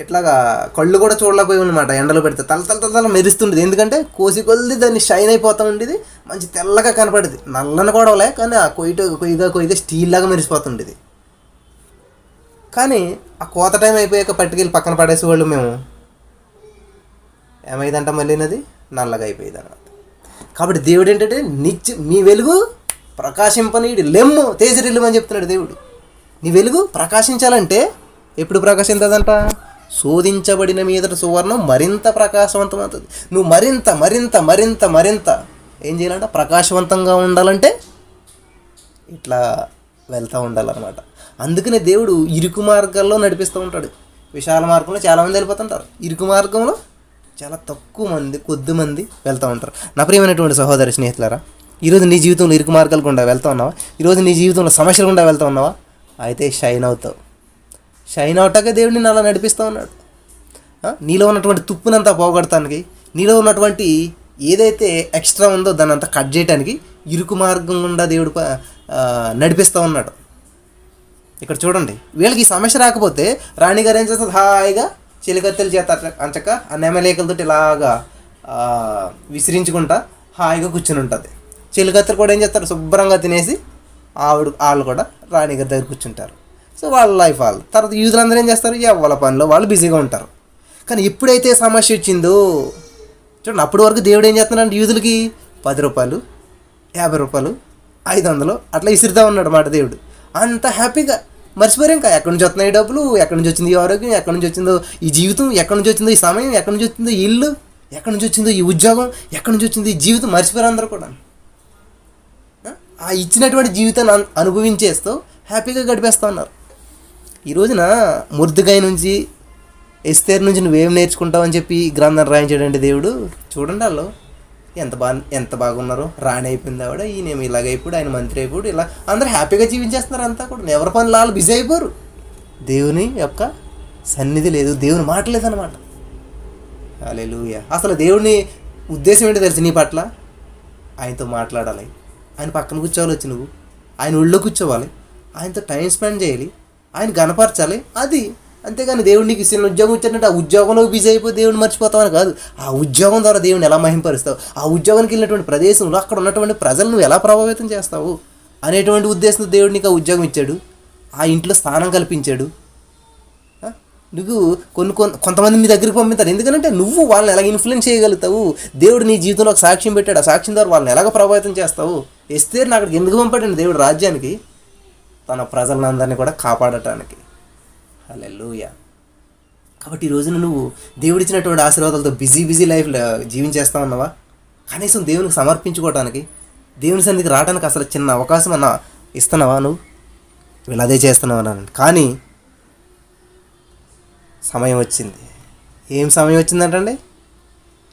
ఇట్లాగా కళ్ళు కూడా చూడలేకపోయి అనమాట. ఎండలో పెడితే తల మెరుస్తుండేది. ఎందుకంటే కోసి కొలిది దాన్ని షైన్ అయిపోతూ ఉండేది, మంచి తెల్లగా కనపడేది. నల్లని కొడవలే, కానీ ఆ కొయ్యగా స్టీల్ లాగా మెరిసిపోతుండేది. కానీ ఆ కోత టైం అయిపోయాక పట్టుకెళ్ళి పక్కన పడేసేవాళ్ళు మేము. ఏమైందంట మళ్ళీ నది నల్లగా అయిపోయేది అనమాట. కాబట్టి దేవుడు ఏంటంటే మీ వెలుగు ప్రకాశింపనీయుడు లెమ్ము తేజరిల్లు అని చెప్తున్నాడు దేవుడు. నీ వెలుగు ప్రకాశించాలంటే ఎప్పుడు ప్రకాశించదంట? శోధించబడిన మీదట సువర్ణం మరింత ప్రకాశవంతమవుతుంది. నువ్వు మరింత మరింత మరింత మరింత ఏం చేయాలంటే ప్రకాశవంతంగా ఉండాలంటే ఇట్లా వెళ్తూ ఉండాలన్నమాట. అందుకనే దేవుడు ఇరుకు మార్గాల్లో నడిపిస్తూ ఉంటాడు. విశాల మార్గంలో చాలామంది వెళ్ళిపోతుంటారు, ఇరుకు మార్గంలో చాలా తక్కువ మంది, కొద్ది మంది వెళ్తూ ఉంటారు. నా ప్రియమైనటువంటి సహోదరి స్నేహితులారా, ఈరోజు నీ జీవితంలో ఇరుకు మార్గాలు గుండా వెళ్తూ ఉన్నావా? ఈరోజు నీ జీవితంలో సమస్యలు గుండా వెళ్తూ ఉన్నావా? అయితే షైన్ అవుతావు. షైన్ అవటాకే దేవుడు నిన్ను అలా నడిపిస్తూ ఉన్నాడు. నీలో ఉన్నటువంటి తుప్పునంతా పోగొడటానికి, నీలో ఉన్నటువంటి ఏదైతే ఎక్స్ట్రా ఉందో దాన్ని అంతా కట్ చేయడానికి ఇరుకు మార్గం గుండా దేవుడు నడిపిస్తూ ఉన్నాడు. ఇక్కడ చూడండి, వీళ్ళకి ఈ సమస్య రాకపోతే రాణిగారు ఏం చేస్తుంది? హాయిగా చిలికత్తెల చేత అంచక ఆ నెమలేకలతో ఇలాగా విసిరించుకుంటా హాయిగా కూర్చుని ఉంటుంది. చిలికత్తెలు కూడా ఏం చేస్తారు? శుభ్రంగా తినేసి వాళ్ళు కూడా రాణిగారి దగ్గర కూర్చుంటారు. సో వాళ్ళ లైఫ్ వాళ్ళు. తర్వాత యూదులందరూ ఏం చేస్తారు? వాళ్ళ పనిలో వాళ్ళు బిజీగా ఉంటారు. కానీ ఎప్పుడైతే సమస్య వచ్చిందో చూడండి, అప్పటి వరకు దేవుడు ఏం చేస్తున్నాడు? యూదులకి 10 రూపాయలు, 50 రూపాయలు, 500 అట్లా ఇసురుతా ఉన్నాడు మాట దేవుడు. అంత హ్యాపీగా మర్చిపోయారు. ఇంకా ఎక్కడి నుంచి వస్తున్నాయి డబ్బులు, ఎక్కడి నుంచి వచ్చింది ఈ ఆరోగ్యం, ఎక్కడి నుంచి వచ్చిందో ఈ జీవితం, ఎక్కడి నుంచి వచ్చిందో ఈ సమయం, ఎక్కడి నుంచి వచ్చిందో ఈ ఇల్లు, ఎక్కడి నుంచి వచ్చిందో ఈ ఉద్యోగం, ఎక్కడి నుంచి వచ్చిందో ఈ జీవితం మర్చిపోయారు అందరూ కూడా. ఆ ఇచ్చినటువంటి జీవితాన్ని అనుభవించేస్తూ హ్యాపీగా గడిపేస్తూ ఉన్నారు. ఈ రోజున మొర్దెకై నుంచి, ఎస్తేర్ నుంచి నువ్వేం నేర్చుకుంటావు అని చెప్పి గ్రంథం రాయించాడంటే దేవుడు. చూడండి వాళ్ళు ఎంత బాగున్నారో. రాణి అయిపోయింది ఆవిడ, ఈయనేమి ఇలాగైపోయాడు, ఆయన మంత్రి అయిపోయాడు, ఇలా అందరూ హ్యాపీగా జీవించేస్తున్నారు. అంతా కూడా ఎవరి పనులు వాళ్ళు బిజీ అయిపోరు. దేవుని యొక్క సన్నిధి లేదు, దేవుని మాట లేదన్నమాట. హల్లెలూయా. అసలు దేవుని ఉద్దేశం ఏంటో తెలుసు నీ పట్ల? ఆయనతో మాట్లాడాలి, ఆయన పక్కన కూర్చోవాలి, వచ్చి నువ్వు ఆయన ఒళ్ళో కూర్చోవాలి, ఆయనతో టైం స్పెండ్ చేయాలి, ఆయన గనపరచాలి. అది అంతేగాని దేవుడు నీకు ఇచ్చిన ఉద్యోగం ఇచ్చాడంటే ఆ ఉద్యోగంలో బిజీ అయిపోయి దేవుడిని మర్చిపోతావని కాదు. ఆ ఉద్యోగం ద్వారా దేవుడిని ఎలా మహింపరుస్తావు, ఆ ఉద్యోగానికి వెళ్ళినటువంటి ప్రదేశంలో అక్కడ ఉన్నటువంటి ప్రజలు నువ్వు ఎలా ప్రభావితం చేస్తావు అనేటువంటి ఉద్దేశంతో దేవుడు నీకు ఆ ఉద్యోగం ఇచ్చాడు, ఆ ఇంట్లో స్థానం కల్పించాడు. నువ్వు కొంతమంది నీ దగ్గరికి పంపిస్తారు. ఎందుకంటే నువ్వు వాళ్ళని ఎలా ఇన్ఫ్లుయెన్స్ చేయగలుగుతావు. దేవుడు నీ జీవితంలో ఒక సాక్ష్యం పెట్టాడు, ఆ సాక్ష్యం ద్వారా వాళ్ళని ఎలాగ ప్రభావితం చేస్తావు. ఎస్తేరుని అక్కడికి ఎందుకు పంపాడండి దేవుడు? రాజ్యానికి, తన ప్రజలందరినీ కూడా కాపాడటానికి. హల్లెలూయా. కాబట్టి ఈ రోజున నువ్వు దేవుడిచ్చినటువంటి ఆశీర్వాదాలతో బిజీ లైఫ్లో జీవించేస్తా ఉన్నావా? కనీసం దేవునికి సమర్పించుకోవడానికి, దేవుని సన్నిధికి రావడానికి అసలు చిన్న అవకాశం అన్నా ఇస్తున్నావా? నువ్వు వీళ్ళు అదే చేస్తున్నావా? కానీ సమయం వచ్చింది. ఏం సమయం వచ్చిందంటండి?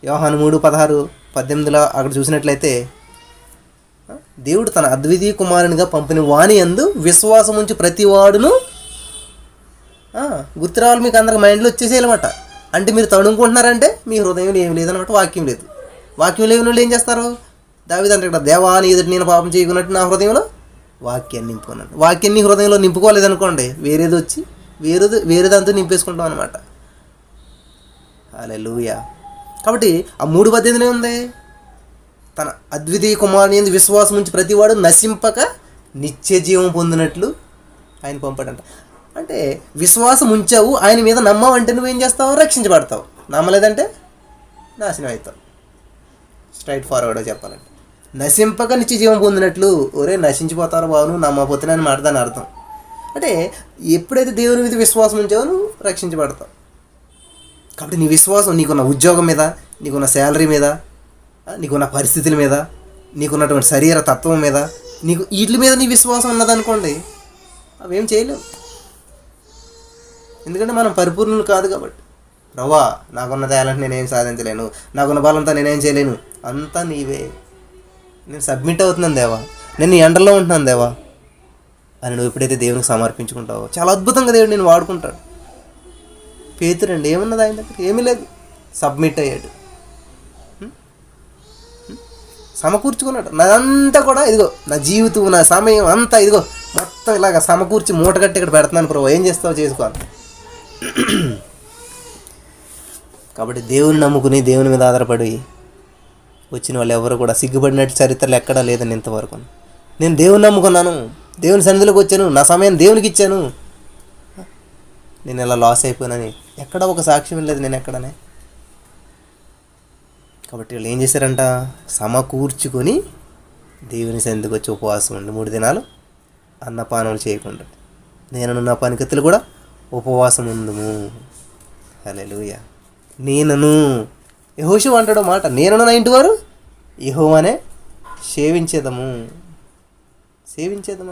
యోహాను 3:16-18 అక్కడ చూసినట్లయితే దేవుడు తన అద్వితీయ కుమారునిగా పంపిన వాని యందు విశ్వాసం ఉంచి ప్రతి వాడును గుర్తు రావాలి. మీకు అందరికి మైండ్లో వచ్చేసేయాలన్నమాట. అంటే మీరు తడుముకుంటున్నారంటే మీ హృదయంలో ఏం లేదన్నమాట, వాక్యం లేదు. వాక్యం లేని వాళ్ళు ఏం చేస్తారు? దావీదు అంటే ఇక్కడ, దేవా నీ ఎదుట నేను పాపం చేయకున్నట్టు నా హృదయంలో వాక్యాన్ని నింపుకున్నాను. వాక్యాన్ని హృదయంలో నింపుకోలేదనుకోండి, వేరేది వచ్చి వేరేదంతా నింపేసుకుంటాం అనమాట. హల్లెలూయా. కాబట్టి ఆ 3:18 ఉంది, తన అద్వితీయ కుమారుని యందు విశ్వాసం ఉంచి ప్రతివాడు నశింపక నిత్య జీవం పొందినట్లు ఆయన పంపాడంట. అంటే విశ్వాసం ఉంచావు, ఆయన మీద నమ్మావంటే నువ్వేం చేస్తావు? రక్షించబడతావు. నమ్మలేదంటే నాశనం అవుతావు. స్ట్రైట్ ఫార్వర్డ్గా చెప్పాలంటే నశింపక నిత్య జీవం పొందినట్లు. ఒరే నశించిపోతారు బాబు నువ్వు నమ్మపోతున్నాను మాట, దాని అర్థం. అంటే ఎప్పుడైతే దేవుని మీద విశ్వాసం ఉంచావో నువ్వు రక్షించబడతావు. కాబట్టి నీ విశ్వాసం నీకున్న ఉద్యోగం మీద, నీకున్న శాలరీ మీద, నీకున్న పరిస్థితుల మీద, నీకున్నటువంటి శరీర తత్వం మీద, నీకు వీటి మీద నీ విశ్వాసం ఉన్నదనుకోండి, అవేం చేయలేవు. ఎందుకంటే మనం పరిపూర్ణులు కాదు కాబట్టి. ప్రభువా నాకున్న టాలెంట్ నేనేం సాధించలేను, నాకున్న బలంతో నేనేం చేయలేను, అంతా నీవే. నేను సబ్మిట్ అవుతున్నాను దేవా, నేను నీ అండర్లో ఉంటున్నాను దేవా అని నువ్వు ఎప్పుడైతే దేవునికి సమర్పించుకుంటావో చాలా అద్భుతంగా దేవుడు నేను వాడుకుంటాడు. పేతురండి ఏమున్నది ఆయన దగ్గర? ఏమీ లేదు, సబ్మిట్ అయ్యాడు, సమకూర్చుకున్నాడు. నాదంతా కూడా ఇదిగో నా జీవితం నా సమయం అంతా ఇదిగో మొత్తం ఇలాగ సమకూర్చి మూటగట్టి ఇక్కడ పెడుతున్నాను ప్రభు, ఏం చేస్తావో చేసుకోవాలి. కాబట్టి దేవుని నమ్ముకుని దేవుని మీద ఆధారపడి వచ్చిన వాళ్ళు ఎవరు కూడా సిగ్గుపడినట్టు చరిత్రలు ఎక్కడా లేదని ఇంతవరకు. నేను దేవుని నమ్ముకున్నాను, దేవుని సన్నిధిలోకి వచ్చాను, నా సమయం దేవునికి ఇచ్చాను, నేను ఇలా లాస్ అయిపోయినని ఎక్కడ ఒక సాక్ష్యం లేదు నేను ఎక్కడనే. కాబట్టి వాళ్ళు ఏం చేశారంట? సమకూర్చుకొని దేవుని సన్నిధికి వచ్చి ఉపవాసం ఉండి 3 దినాలు అన్నపానములు చేయకుండా నేను నా పనికత్తులు కూడా ఉపవాసం ఉందుము. హల్లెలూయా. నేనను యెహోషువ అంటాడు మాట, నేనను నా ఇంటి వారు యెహోవానే సేవించేదము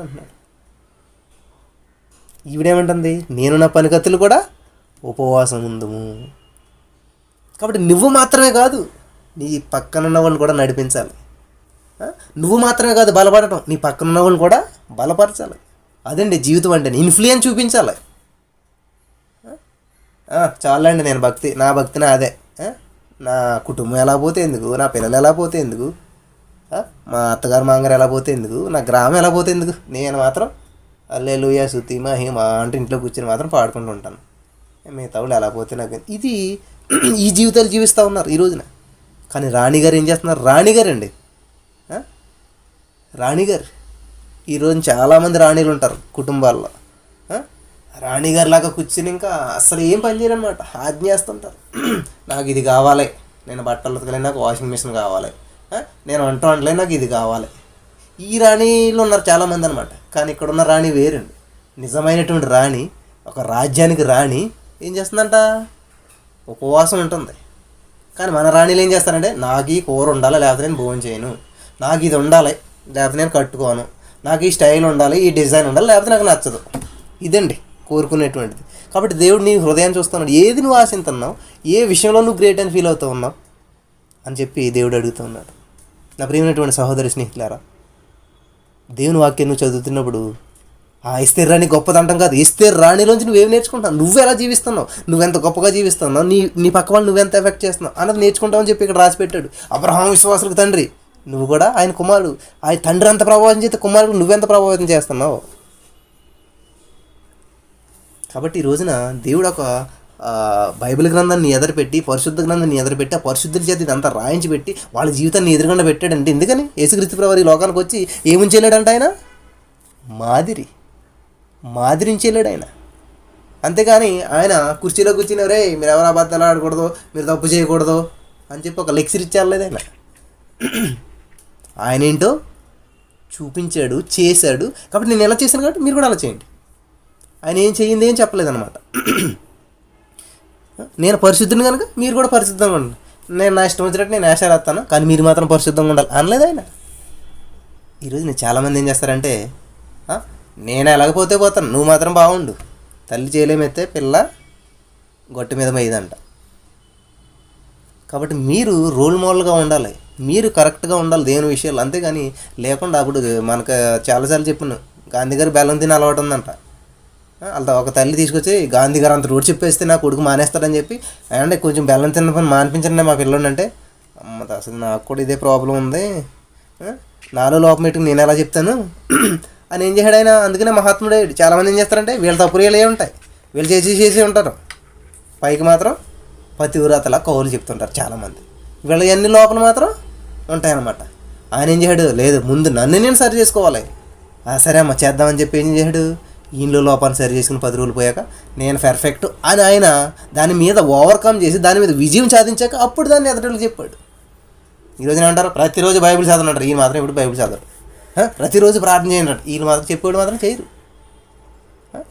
అంటున్నాడు. ఈవిడేమంటుంది, నేను నా పనికత్తులు కూడా ఉపవాసం ఉందము. కాబట్టి నువ్వు మాత్రమే కాదు, నీ పక్కనున్న వాళ్ళని కూడా నడిపించాలి. నువ్వు మాత్రమే కాదు బలపడటం, నీ పక్కనున్న వాళ్ళని కూడా బలపరచాలి. అదండి జీవితం అంటే, ఇన్ఫ్లుయెన్స్ చూపించాలి. చాలండి నా భక్తిని అదే, నా కుటుంబం ఎలా పోతే ఎందుకు, నా పిల్లలు ఎలా పోతే ఎందుకు, మా అత్తగారు మామగారు ఎలా పోతే ఎందుకు, నా గ్రామం ఎలా పోతే ఎందుకు, నేను మాత్రం హల్లెలూయా స్తుతి మహిమ అంటే ఇంట్లో కూర్చొని మాత్రం పాడుకుంటూ ఉంటాను. మిగతా వాళ్ళు ఎలా పోతే నాకు ఇది ఈ జీవితాలు జీవిస్తూ ఉన్నారు ఈ రోజున. కానీ రాణిగారు ఏం చేస్తున్నారు? రాణిగారు ఈరోజు చాలామంది రాణిలు ఉంటారు కుటుంబాల్లో. రాణిగారు లాగా కూర్చుని ఇంకా అసలు ఏం పని చేయరనమాట, ఆజ్ఞేస్తుంటారు. నాకు ఇది కావాలి, నేను బట్టలు ఉతకలేను, నాకు వాషింగ్ మిషన్ కావాలి, నేను వంట వండలేను, నాకు ఇది కావాలి. ఈ రాణిలు ఉన్నారు చాలామంది అనమాట. కానీ ఇక్కడ ఉన్న రాణి వేరండి. నిజమైనటువంటి రాణి, ఒక రాజ్యానికి రాణి ఏం చేస్తుందంట? ఉపవాసం ఉంటుంది. కానీ మన రాణిలు ఏం చేస్తారంటే, నాకు ఈ కూర ఉండాలి లేకపోతే నేను భోజనం చేయను, నాకు ఇది ఉండాలి లేకపోతే నేను కట్టుకోను, నాకు ఈ స్టైల్ ఉండాలి, ఈ డిజైన్ ఉండాలి లేకపోతే నాకు నచ్చదు. ఇదండి కోరుకునేటువంటిది. కాబట్టి దేవుడు నీ హృదయాన్ని చూస్తున్నాడు. ఏది నువ్వు ఆశిస్తున్నావు, ఏ విషయంలో నువ్వు గ్రేట్ అని ఫీల్ అవుతూ ఉన్నావు అని చెప్పి దేవుడు అడుగుతూ ఉన్నాడు. నా ప్రియమైనటువంటి సహోదరి స్నేహితులారా, దేవుని వాక్యం నువ్వు చదువుతున్నప్పుడు ఎస్తేర్ రాణి గొప్పదంటాం కాదు, ఎస్తేర్ రాణిలోంచి నువ్వేం నేర్చుకుంటావు, నువ్వు ఎలా జీవిస్తున్నావు, నువ్వెంత గొప్పగా జీవిస్తున్నావు, నీ పక్క వాళ్ళు నువ్వెంత ఎఫెక్ట్ చేస్తున్నావు అన్నది నేర్చుకుంటావు అని చెప్పి ఇక్కడ రాసి పెట్టాడు. అబ్రహాం విశ్వాసులకు తండ్రి, నువ్వు కూడా ఆయన కుమారుడు. ఆయన తండ్రి అంత ప్రభావితం చేస్తే కుమారుడు నువ్వెంత ప్రభావితం చేస్తున్నావు. కాబట్టి ఈ రోజున దేవుడు ఒక బైబిల్ గ్రంథాన్ని ఎదురుపెట్టి, పరిశుద్ధ గ్రంథాన్ని ఎదురుపెట్టి, ఆ పరిశుద్ధుల చేతి ఇదంతా రాయించి పెట్టి వాళ్ళ జీవితాన్ని ఎదురుకుండా పెట్టాడంటే ఎందుకని? యేసుక్రీస్తు ప్రభువు ఈ లోకానికి వచ్చి ఏముంచి వెళ్ళాడంట? ఆయన మాదిరించి వెళ్ళాడు ఆయన. అంతేగాని ఆయన కుర్చీలో కూర్చుని రే మీరు ఎవరు అబద్ధాలు ఆడకూడదు, మీరు తప్పు చేయకూడదు అని చెప్పి ఒక లెక్చర్ ఇచ్చేయలేదు. ఆయన ఏంటో చూపించాడు, చేశాడు. కాబట్టి నేను ఎలా చేశాను కాబట్టి మీరు కూడా అలా చేయండి. ఆయన ఏం చేయింది ఏం చెప్పలేదన్నమాట. నేను పరిశుద్ధుని కనుక మీరు కూడా పరిశుద్ధంగా ఉండండి, నేను నా ఇష్టం వచ్చినట్టు నేను వేషాలు వేస్తాను కానీ మీరు మాత్రం పరిశుద్ధంగా ఉండాలి అనలేదు ఆయన. ఈరోజు నేను చాలామంది ఏం చేస్తారంటే, నేను ఎలాగపోతే పోతాను, నువ్వు మాత్రం బాగుండు, తల్లి చేయలేమెత్తే పిల్ల గొట్టు మీద మైదంట. కాబట్టి మీరు రోల్ మోడల్గా ఉండాలి, మీరు కరెక్ట్గా ఉండాలి దేవుని విషయాలు. అంతేగాని లేకుండా అప్పుడు మనకు చాలాసార్లు చెప్పాను, గాంధీ గారు బెల్లం తిని అలవాటు ఉందంట. వాళ్ళ ఒక తల్లి తీసుకొచ్చి గాంధీ గారు అంత రోడ్డు చెప్పేస్తే నా కొడుకు మానేస్తాడని చెప్పి, అంటే కొంచెం బెల్లం తిన్న పని మానిపించండి మా పిల్లలు అంటే, అమ్మ అసలు నాకు కూడా ఇదే ప్రాబ్లం ఉంది, నాలో లోపం పెట్టుకుని నేను ఎలా చెప్తాను అని ఏం చేశాడు ఆయన. అందుకనే మహాత్ముడు అయ్యాడు. చాలామంది ఏం చేస్తారంటే వీళ్ళ తప్పులు వీళ్ళే ఉంటాయి, వీళ్ళు చేసి ఉంటారు, పైకి మాత్రం పతివ్రతలా కౌలు చెప్తుంటారు చాలామంది, వీళ్ళ అన్ని లోపల మాత్రం ఉంటాయన్నమాట. ఆయన ఏం చేశాడు, లేదు ముందు నన్ను నేను సరి చేసుకోవాలి, సరే అమ్మ చేద్దామని చెప్పి ఏం చేశాడు, ఈయనలో లోపాన్ని సరి చేసుకుని 10 రోజులు పోయాక నేను పర్ఫెక్ట్ అని ఆయన దాని మీద ఓవర్కమ్ చేసి దాని మీద విజయం సాధించాక అప్పుడు దాన్ని ఎదుటోళ్ళకి చెప్పాడు. ఈరోజు ఏమంటారు, ప్రతిరోజు బైబిల్ చదవనంటారు, ఈయన మాత్రం ఎప్పుడు బైబిల్ చదవరు. ప్రతిరోజు ప్రార్థన చేయండి, ఈయన మాత్రం చెప్పేవాడు మాత్రం చేయరు.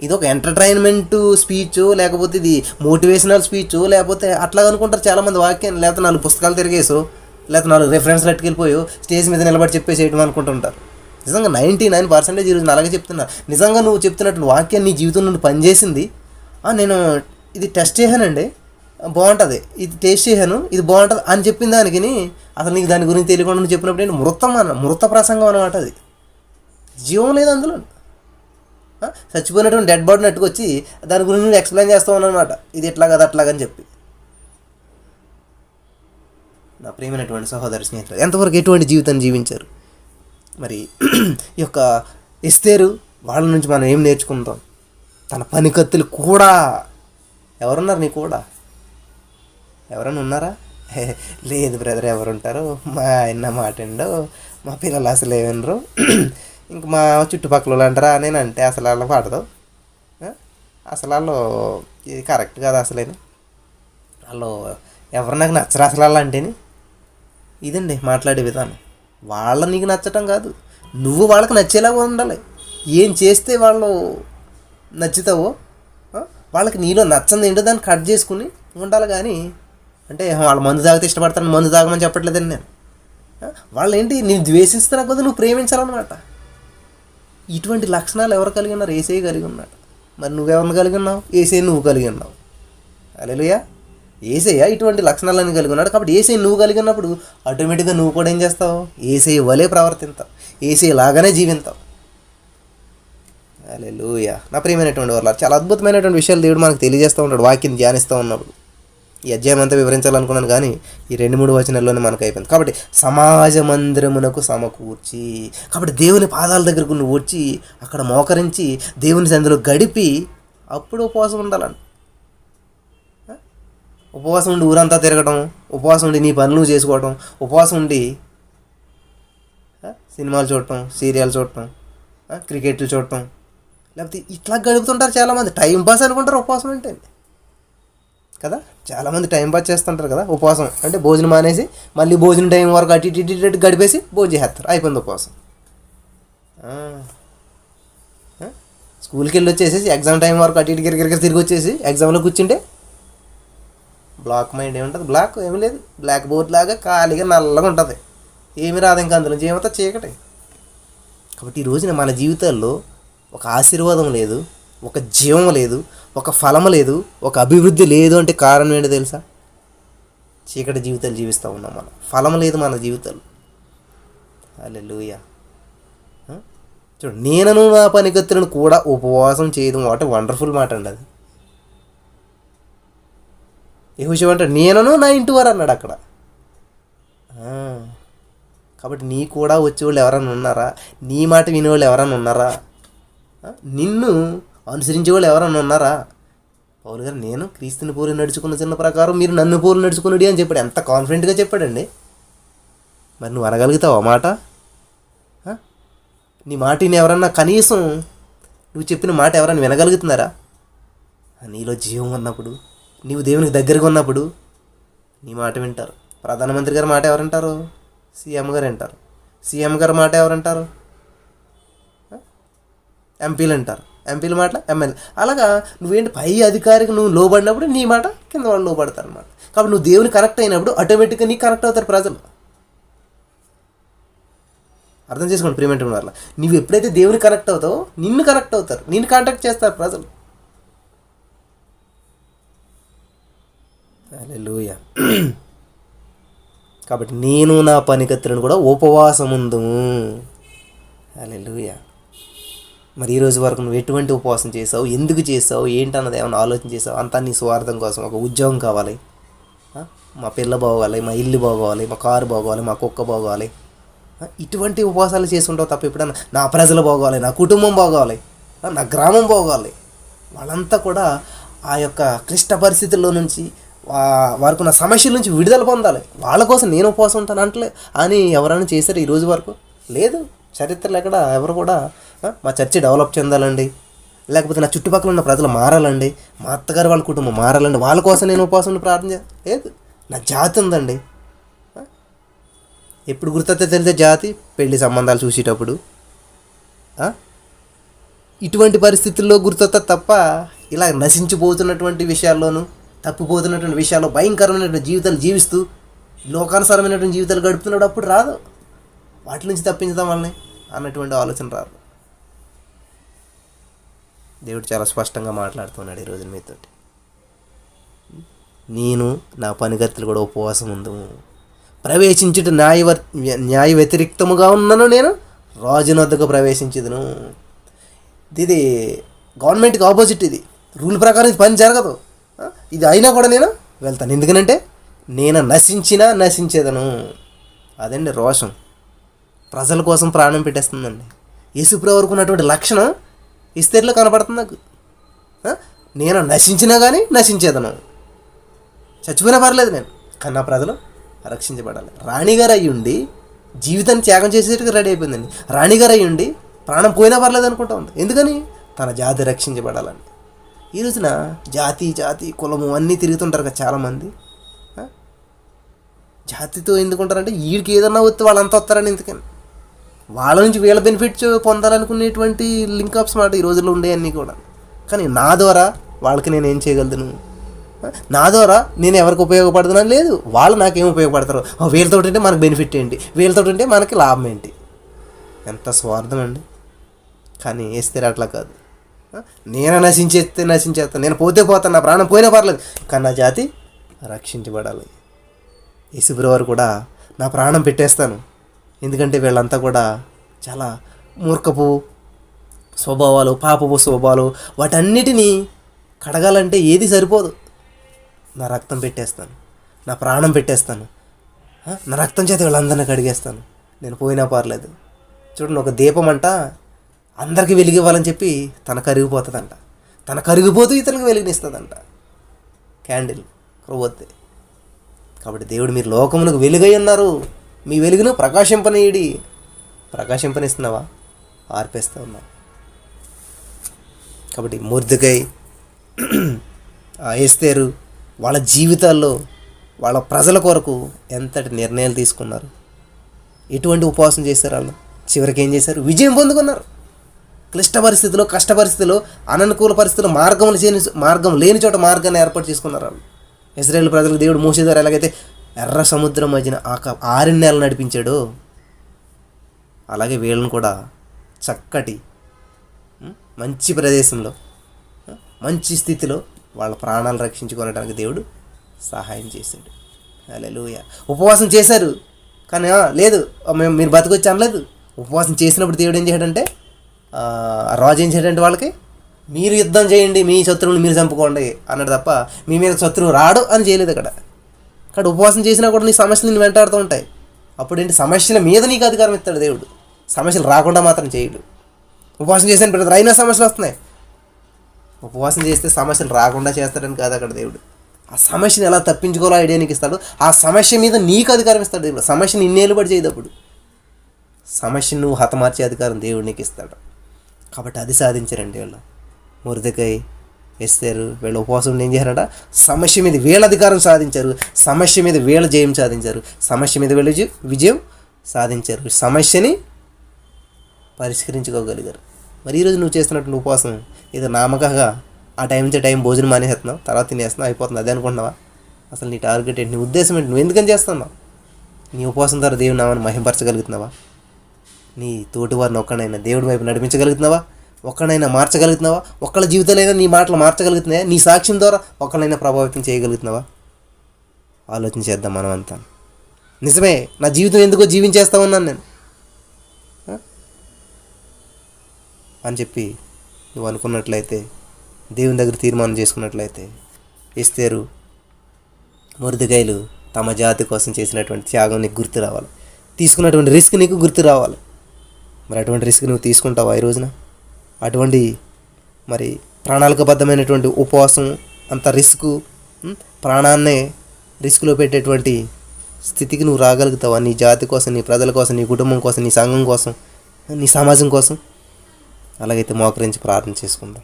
ఇది ఒక ఎంటర్టైన్మెంట్ స్పీచ్, లేకపోతే ఇది మోటివేషనల్ స్పీచ్, లేకపోతే అట్లా అనుకుంటారు చాలామంది వాక్యాన్ని, లేకపోతే 4 పుస్తకాలు తిరిగేసో, లేకపోతే 4 రెఫరెన్స్లు ఎట్టుకెళ్ళిపోయో స్టేజ్ మీద నిలబడి చెప్పేసేయటం అనుకుంటుంటారు. నిజంగా 99% ఈరోజు అలాగే చెప్తున్నా. నిజంగా నువ్వు చెప్తున్నట్టు వాక్యం నీ జీవితం నుండి పనిచేసింది, నేను ఇది టెస్ట్ చేశానండి బాగుంటుంది, ఇది టేస్ట్ చేశాను ఇది బాగుంటుంది అని చెప్పిన దానికి అసలు నీకు దాని గురించి తెలియకుండా నువ్వు చెప్పినప్పుడు ఏంటి మృత ప్రసంగం అనమాట. అది జీవం లేదు అందులో. చచ్చిపోయినటువంటి డెడ్ బాడీని అట్టుకొచ్చి దాని గురించి నువ్వు ఎక్స్ప్లెయిన్ చేస్తావు అనమాట, ఇది ఎట్లా కదా అట్లాగని చెప్పి. నా ప్రియమైనటువంటి సహోదరి స్నేహితులు, ఎంతవరకు ఎటువంటి జీవితాన్ని జీవించారు? మరి ఈ యొక్క ఎస్తేరు వాళ్ళ నుంచి మనం ఏం నేర్చుకుంటాం? తన పనికత్తులు కూడా, ఎవరున్నారు నీ కూడా? ఎవరైనా ఉన్నారా? లేదు బ్రదర్, ఎవరుంటారు, మా ఆయన మాటండో, మా పిల్లలు అసలు ఏమనరు, ఇంక మా చుట్టుపక్కల వాళ్ళు అంటారా నేను అంటే అసలు వాళ్ళు పాడదు, అసలు వాళ్ళు ఇది కరెక్ట్ కాదు, అసలేను వాళ్ళు ఎవరు నాకు నచ్చరు అసలు వాళ్ళు అంటేని. ఇదండి మాట్లాడే విధానం. వాళ్ళ నీకు నచ్చటం కాదు, నువ్వు వాళ్ళకి నచ్చేలాగా ఉండాలి. ఏం చేస్తే వాళ్ళు నచ్చుతావో వాళ్ళకి నీలో నచ్చంది ఏంటో దాన్ని కట్ చేసుకుని ఉండాలి. కానీ అంటే వాళ్ళు మందు తాగితే ఇష్టపడతారని మందు తాగమని చెప్పట్లేదండి నేను. వాళ్ళు ఏంటి, నేను ద్వేషిస్తున్నా కొద్ది నువ్వు ప్రేమించాలన్నమాట. ఇటువంటి లక్షణాలు ఎవరు కలిగి ఉన్నారు? యేసయ్య కలిగి ఉన్నాడు. మరి నువ్వెవరిని కలిగి ఉన్నావు? యేసయ్య నువ్వు కలిగి ఉన్నావు. హల్లెలూయా. యేసయ్య ఇటువంటి లక్షణాలను కలిగి ఉన్నాడు. కాబట్టి యేసయ్య నువ్వు కలిగి ఉన్నప్పుడు ఆటోమేటిక్గా నువ్వు కూడా ఏం చేస్తావు? యేసయ్య వలే ప్రవర్తిస్తావు, యేసయ్య లాగానే జీవిస్తావు. హల్లెలూయా. నా ప్రియమైనటువంటి వారు, చాలా అద్భుతమైనటువంటి విషయాలు దేవుడు మనకు తెలియజేస్తూ ఉంటాడు వాక్యం ధ్యానిస్తూ ఉన్నప్పుడు. ఈ అధ్యాయం అంతా వివరించాలనుకున్నాను కానీ ఈ 2-3 వచనాల్లోనే మనకు అయిపోయింది. కాబట్టి సమాజ మందిరమునకు సమకూర్చి, కాబట్టి దేవుని పాదాల దగ్గరకు నువ్వు వచ్చి అక్కడ మోకరించి దేవుని సందులో గడిపి అప్పుడు ఉపవాసం ఉండాలండి. ఉపవాసం ఉండి ఊరంతా తిరగడం, ఉపవాసం ఉండి నీ పనులు చేసుకోవడం, ఉపవాసం ఉండి సినిమాలు చూడటం, సీరియల్ చూడటం, క్రికెట్లు చూడటం, లేకపోతే ఇట్లా గడుపుతుంటారు చాలామంది. టైం పాస్ అనుకుంటారు ఉపవాసం అంటే కదా. చాలామంది టైం పాస్ చేస్తుంటారు కదా. ఉపవాసం అంటే భోజనం మానేసి మళ్ళీ భోజనం టైం వరకు అటు ఇటు ఇటు ఇటు గడిపేసి భోజనం చేస్తారు, అయిపోయింది ఉపవాసం. స్కూల్కి వెళ్ళి వచ్చేసి ఎగ్జామ్ టైం వరకు అటు ఇటు గిరిగిరి తిరిగి వచ్చేసి ఎగ్జామ్లో కూర్చుంటే బ్లాక్ మైండ్ ఏముంటుంది? బ్లాక్ ఏమి లేదు, బ్లాక్ బోర్డ్ లాగా ఖాళీగా నల్లగా ఉంటుంది, ఏమి రాదు ఇంకా అందులో జీవితం చీకటి. కాబట్టి ఈ రోజున మన జీవితాల్లో ఒక ఆశీర్వాదం లేదు, ఒక జీవం లేదు, ఒక ఫలం లేదు, ఒక అభివృద్ధి లేదు అంటే కారణం ఏంటో తెలుసా? చీకటి జీవితాలు జీవిస్తూ ఉన్నాం మనం. ఫలం లేదు మన జీవితాలు. హల్లెలూయా. చూడు, నేనను నా పనికత్తులను కూడా ఉపవాసం చేయడం వాటి వండర్ఫుల్ మాట అండి అది. యెహోషువ అంటే నేనను నా ఇంటి వారు అన్నాడు అక్కడ. కాబట్టి నీ కూడా వచ్చేవాళ్ళు ఎవరైనా ఉన్నారా? నీ మాట వినేవాళ్ళు ఎవరైనా ఉన్నారా? నిన్ను అనుసరించే వాళ్ళు ఎవరైనా ఉన్నారా? పౌలు గారు నేను క్రీస్తుని పోలి నడుచుకున్న చిన్న ప్రకారం మీరు నన్ను పోలి నడుచుకున్నాడు అని చెప్పాడు. ఎంత కాన్ఫిడెంట్గా చెప్పాడండి. మరి నువ్వు అనగలుగుతావు ఆ మాట? నీ మాటని ఎవరన్నా కనీసం నువ్వు చెప్పిన మాట ఎవరైనా వినగలుగుతున్నారా? నీలో జీవం ఉన్నప్పుడు, నీవు దేవునికి దగ్గరగా ఉన్నప్పుడు నీ మాట వింటారు. ప్రధానమంత్రి గారి మాట ఎవరంటారు? సీఎం గారు వింటారు. సీఎం గారి మాట ఎవరంటారు? ఎంపీలు అంటారు. ఎంపీల మాట ఎమ్మెల్యే. అలాగా నువ్వేంటి పై అధికారికి నువ్వు లోబడినప్పుడు నీ మాట కింద వాళ్ళు లోబడతారు అన్నమాట. కాబట్టి నువ్వు దేవుని కనెక్ట్ అయినప్పుడు ఆటోమేటిక్గా నీకు కనెక్ట్ అవుతారు ప్రజలు. అర్థం చేసుకోండి ప్రియమైన వాళ్ళ, నువ్వు ఎప్పుడైతే దేవుని కనెక్ట్ అవుతావో నిన్ను కనెక్ట్ అవుతారు, నిన్ను కాంటాక్ట్ చేస్తారు ప్రజలు. హల్లెలూయా. కాబట్టి నేను నా పనికత్తులను కూడా ఉపవాసం ఉందుము. హల్లెలూయా. మరి ఈరోజు వరకు నువ్వు ఎటువంటి ఉపవాసం చేసావు, ఎందుకు చేసావు, ఏంటన్నది ఏమైనా ఆలోచన చేసావు? అంతా నీ స్వార్థం కోసం. ఒక ఉద్యోగం కావాలి, మా పిల్ల బాగోవాలి, మా ఇల్లు బాగోవాలి, మా కారు బాగోవాలి, మా కుక్క బాగోవాలి, ఇటువంటి ఉపవాసాలు చేసుకుంటావు తప్ప ఎప్పుడన్నా నా ప్రజలు బాగోవాలి, నా కుటుంబం బాగోవాలి, నా గ్రామం బాగోవాలి. వాళ్ళంతా కూడా ఆ యొక్క క్లిష్ట పరిస్థితుల్లో నుంచి వారికి ఉన్న సమస్యల నుంచి విడుదల పొందాలి. వాళ్ళ కోసం నేను ఉపవాసం ఉంటాను అంటలే అని ఎవరైనా చేశారు ఈ రోజు వరకు? లేదు. చరిత్రలో ఎక్కడ ఎవరు కూడా మా చర్చి డెవలప్ చెందాలండి, లేకపోతే నా చుట్టుపక్కల ఉన్న ప్రజలు మారాలండి, మా అత్తగారు వాళ్ళ కుటుంబం మారాలండి, వాళ్ళ కోసం నేను ఉపవాసం ప్రార్థన లేదు. నా జాతి ఉందండి. ఎప్పుడు గుర్తొస్తే తెలిసే జాతి పెళ్లి సంబంధాలు చూసేటప్పుడు, ఇటువంటి పరిస్థితుల్లో గుర్తొస్తా తప్ప ఇలా నశించిపోతున్నటువంటి విషయాల్లోనూ తప్పిపోతున్నటువంటి విషయాల్లో భయంకరమైనటువంటి జీవితాలు జీవిస్తూ లోకానుసారమైనటువంటి జీవితాలు గడుపుతున్నాడు అప్పుడు రాదు. వాటి నుంచి తప్పించుదాం వాళ్ళని అన్నటువంటి ఆలోచన రాదు. దేవుడు చాలా స్పష్టంగా మాట్లాడుతున్నాడు ఈరోజు మీతో. నేను నా పనిగత్తులు కూడా ఉపవాసం ఉందు, ప్రవేశించుట న్యాయ వ్యతిరిక్తముగా ఉన్నాను, నేను రాజుని వద్దకు ప్రవేశించదును. ఇది గవర్నమెంట్కి ఆపోజిట్, ఇది రూల్ ప్రకారం ఇది పని జరగదు. ఇది అయినా కూడా నేను వెళ్తాను, ఎందుకనంటే నేను నశించేదను. అదండి రోషం. ప్రజల కోసం ప్రాణం పెట్టేస్తుందండి. యేసుప్రభువుకు ఉన్నటువంటి లక్షణం ఇస్తేర్లో కనపడుతుంది నాకు. నేను నశించినా కానీ నశించేదను, చచ్చిపోయినా పర్లేదు నేను, కానీ నా ప్రజలు రక్షించబడాలి. రాణిగారు అయ్యుండి జీవితాన్ని త్యాగం చేసేట్టుగా రెడీ అయిపోయిందండి. రాణిగారు అయ్యుండి ప్రాణం పోయినా పర్లేదు అనుకుంటా ఉంది. ఎందుకని? తన జాతి రక్షించబడాలని. ఈ రోజున జాతి కులము అన్నీ తిరుగుతుంటారు కదా చాలామంది. జాతితో ఎందుకుంటారంటే వీడికి ఏదన్నా వస్తే వాళ్ళంతా వస్తారని, ఎందుకని వాళ్ళ నుంచి వీళ్ళ బెనిఫిట్స్ పొందాలనుకునేటువంటి లింకప్స్ మాట ఈ రోజుల్లో ఉండేవన్నీ కూడా. కానీ నా ద్వారా వాళ్ళకి నేను ఏం చేయగలను? నా ద్వారా నేను ఎవరికి ఉపయోగపడుతున్నాను లేదు, వాళ్ళు నాకేం ఉపయోగపడతారు, వీళ్ళతో ఉంటే మనకు బెనిఫిట్ ఏంటి, వీళ్ళతో ఉంటే మనకి లాభం ఏంటి. ఎంత స్వార్థం అండి. కానీ ఎస్తేరు అట్లా కాదు. నేను నశించేస్తాను, నేను పోతే పోతాను, నా ప్రాణం పోయినా పర్లేదు, కానీ నా జాతి రక్షించబడాలి. యేసుప్రభువు వారు కూడా నా ప్రాణం పెట్టేస్తాను, ఎందుకంటే వీళ్ళంతా కూడా చాలా మూర్ఖపు స్వభావాలు, పాపపు స్వభావాలు, వాటన్నిటినీ కడగాలంటే ఏది సరిపోదు. నా రక్తం పెట్టేస్తాను, నా ప్రాణం పెట్టేస్తాను, నా రక్తం చేత వీళ్ళందరినీ కడిగేస్తాను, నేను పోయినా పర్లేదు. చూడండి, ఒక దీపం అంట అందరికీ వెలిగివ్వాలని చెప్పి తన కరిగిపోతుందంట, తన కరిగిపోతూ ఇతరులకు వెలుగునిస్తుందంట. క్యాండిల్ క్రొవ్వొత్తి. కాబట్టి దేవుడు మీరు లోకమునకు వెలుగై ఉన్నారు, మీ వెలుగును ప్రకాశింపనీయుడి. ప్రకాశింపనిస్తున్నావా, ఆర్పేస్తూ ఉన్నావు. కాబట్టి మొర్దెకై, ఎస్తేరు వాళ్ళ జీవితాల్లో వాళ్ళ ప్రజల కొరకు ఎంతటి నిర్ణయాలు తీసుకున్నారు, ఎటువంటి ఉపవాసం చేశారు. వాళ్ళు చివరికి ఏం చేశారు, విజయం పొందుకున్నారు. క్లిష్ట పరిస్థితుల్లో, కష్ట పరిస్థితుల్లో, అననుకూల పరిస్థితుల్లో మార్గం లేని చోట మార్గాన్ని ఏర్పాటు చేసుకున్నారు వాళ్ళు. ఇశ్రాయేలు ప్రజలకు దేవుడు మోషే ద్వారా ఎలాగైతే ఎర్ర సముద్రం మధ్యన 6 నెలలు నడిపించాడో, అలాగే వీళ్ళని కూడా చక్కటి మంచి ప్రదేశంలో, మంచి స్థితిలో వాళ్ళ ప్రాణాలు రక్షించుకోవడానికి దేవుడు సహాయం చేశాడు. హల్లెలూయా. ఉపవాసం చేశారు, కానీ లేదు మీరు బతికొచ్చి అనలేదు. ఉపవాసం చేసినప్పుడు దేవుడు ఏం చేయడంటే, రాజు ఏం చేయడంటే వాళ్ళకి, మీరు యుద్ధం చేయండి, మీ శత్రువుని మీరు చంపుకోండి అన్నాడు తప్ప మీ మీద శత్రువు రాడు అని చేయలేదు అక్కడ. కాబట్టి ఉపవాసం చేసినా కూడా నీ సమస్యలు నేను వెంటాడుతూ ఉంటాయి. అప్పుడేంటి, సమస్యల మీద నీకు అధికారం ఇస్తాడు దేవుడు, సమస్యలు రాకుండా మాత్రం చేయడు. ఉపవాసం చేసిన ప్రతి అయినా సమస్యలు వస్తున్నాయి. ఉపవాసం చేస్తే సమస్యలు రాకుండా చేస్తాడని కాదు అక్కడ దేవుడు. ఆ సమస్యను ఎలా తప్పించుకోవాలో ఐడియా నీకు ఇస్తాడు. ఆ సమస్య మీద నీకు అధికారం ఇస్తాడు దేవుడు. సమస్యను ఇన్నేళ్ళు పడి చేయదప్పుడు సమస్యను నువ్వు హతమార్చే అధికారం దేవుడు నీకు ఇస్తాడు. కాబట్టి అది సాధించారండి వీళ్ళు. మొర్దెకై, ఎస్తేరు వీళ్ళు ఉపవాసం ఏం చేశారంట, సమస్య మీద వీళ్ళ అధికారం సాధించారు, సమస్య మీద వీళ్ళ జయం సాధించారు, సమస్య మీద వీళ్ళు విజయం సాధించారు, సమస్యని పరిష్కరించుకోగలిగారు. మరి ఈరోజు నువ్వు చేస్తున్నటువంటి ఉపవాసం ఏదో నామకగా ఆ టైం నుంచి టైం భోజనం మానేస్తున్నావు, తర్వాత తినేస్తున్నావు, అయిపోతుంది అదే అనుకుంటున్నావా? అసలు నీ టార్గెట్ ఏంటి, నీ ఉద్దేశం ఏంటి, నువ్వు ఎందుకని చేస్తున్నావు? నీ ఉపవాసం ద్వారా దేవుని నామాన్ని మహింపరచగలుగుతున్నావా? నీ తోటి వారిని ఒక్కడైనా దేవుడి వైపు నడిపించగలుగుతున్నావా? ఒక్కడైనా మార్చగలుగుతున్నావా? ఒక్కళ్ళ జీవితాలైనా నీ మాటలు మార్చగలుగుతున్నాయా? నీ సాక్ష్యం ద్వారా ఒక్కడైనా ప్రభావితం చేయగలుగుతున్నావా? ఆలోచన చేద్దాం మనం అంతా. నిజమే, నా జీవితం ఎందుకో జీవించేస్తా ఉన్నాను నేను అని చెప్పి నువ్వు అనుకున్నట్లయితే, దేవుని దగ్గర తీర్మానం చేసుకున్నట్లయితే, ఎస్తేరు, మొర్దెకైలు తమ జాతి కోసం చేసినటువంటి త్యాగం నీకు గుర్తు రావాలి, తీసుకున్నటువంటి రిస్క్ నీకు గుర్తు రావాలి. మరి అటువంటి రిస్క్ నువ్వు తీసుకుంటావా ఈ రోజున? అటువంటి మరి ప్రణాళికబద్ధమైనటువంటి ఉపవాసం, అంత రిస్క్, ప్రాణాన్నే రిస్క్లో పెట్టేటువంటి స్థితికి నువ్వు రాగలుగుతావా? నీ జాతి కోసం, నీ ప్రజల కోసం, నీ కుటుంబం కోసం, నీ సంఘం కోసం, నీ సమాజం కోసం. అలాగైతే మోకరించి ప్రార్థన చేసుకుందాం.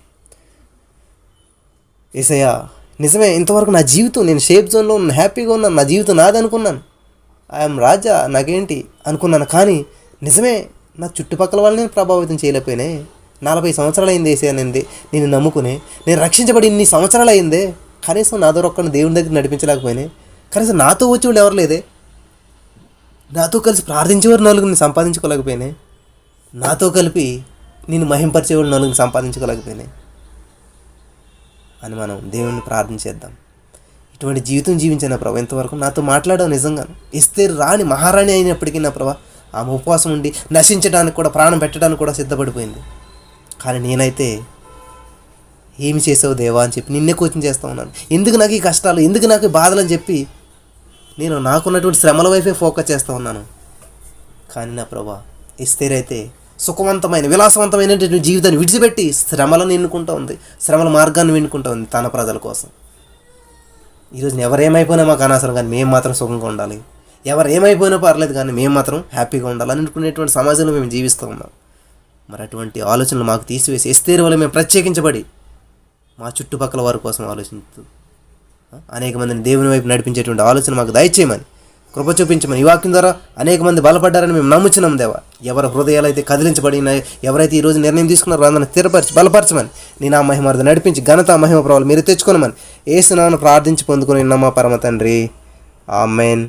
యేసయ్యా, నిజమే, ఇంతవరకు నా జీవితం నేను సేఫ్ జోన్లో ఉన్నాను, హ్యాపీగా ఉన్నాను, నా జీవితం నాది అనుకున్నాను, ఐఎమ్ రాజా, నాకేంటి అనుకున్నాను. కానీ నిజమే, నా చుట్టుపక్కల వాళ్ళని ప్రభావితం చేయలేకపోయినా. 40 సంవత్సరాలు అయింది యేసయ్యా నేను నమ్ముకునే, నేను రక్షించబడి ఇన్ని సంవత్సరాలు అయిందే, కనీసం నా ద్వారా ఒక్కడిని దేవుని దగ్గర నడిపించలేకపోయినా. కనీసం నాతో వచ్చేవాళ్ళు ఎవరు లేదే, నాతో కలిసి ప్రార్థించేవారు నలుగురిని సంపాదించుకోలేకపోయినా, నాతో కలిపి నేను మహింపరిచేవాళ్ళు నలుగురిని సంపాదించుకోలేకపోయినా అని మనం దేవుణ్ణి ప్రార్థన చేద్దాం. ఇటువంటి జీవితం జీవించిన ప్రభా, ఇంతవరకు నాతో మాట్లాడావు నిజంగా. ఎస్తేరు రాణి, మహారాణి అయినప్పటికీ నా ప్రభా, ఆమె ఉపవాసం ఉండి నశించడానికి కూడా, ప్రాణం పెట్టడానికి కూడా సిద్ధపడిపోయింది. కానీ నేనైతే ఏమి చేసావు దేవా అని చెప్పి నిన్నే కోచింగ్ చేస్తూ ఉన్నాను. ఎందుకు నాకు ఈ కష్టాలు, ఎందుకు నాకు ఈ బాధలు అని చెప్పి నేను నాకున్నటువంటి శ్రమల వైపే ఫోకస్ చేస్తూ ఉన్నాను. కానీ నా ప్రభా, ఎస్తేరు అయితే సుఖవంతమైన, విలాసవంతమైనటువంటి జీవితాన్ని విడిచిపెట్టి శ్రమలను ఎన్నుకుంటూ ఉంది, శ్రమల మార్గాన్ని ఎన్నుకుంటూ ఉంది తన ప్రజల కోసం. ఈరోజు ఎవరేమైపోయినా మాకు అనవసరం, కానీ మేము మాత్రం సుఖంగా ఉండాలి, ఎవరు ఏమైపోయినా పర్లేదు కానీ మేము మాత్రం హ్యాపీగా ఉండాలని అనుకునేటువంటి సమాజంలో మేము జీవిస్తూ ఉన్నాం. మరి అటువంటి ఆలోచనలు మాకు తీసివేసి ఎస్తేరు వల్ల మేము ప్రత్యేకించబడి మా చుట్టుపక్కల వారి కోసం ఆలోచిస్తూ అనేక మందిని దేవుని వైపు నడిపించేటువంటి ఆలోచన మాకు దయచేయమని కృప చూపించమని ఈ వాక్యం ద్వారా అనేక మంది బలపడ్డారని మేము నమ్ముచున్నాం దేవా. ఎవరి హృదయాలు అయితే కదిలించబడినాయి, ఎవరైతే ఈరోజు నిర్ణయం తీసుకున్నారో అందరిని స్థిరపరిచి బలపరచమని నీ నా మహిమార్థం నడిపించి ఘనత మహిమ ప్రభావాలు మీరు తెచ్చుకోనమని యేసు నామమున ప్రార్థించి పొందుకుని నమ్మ పరమ తండ్రి. ఆమేన్.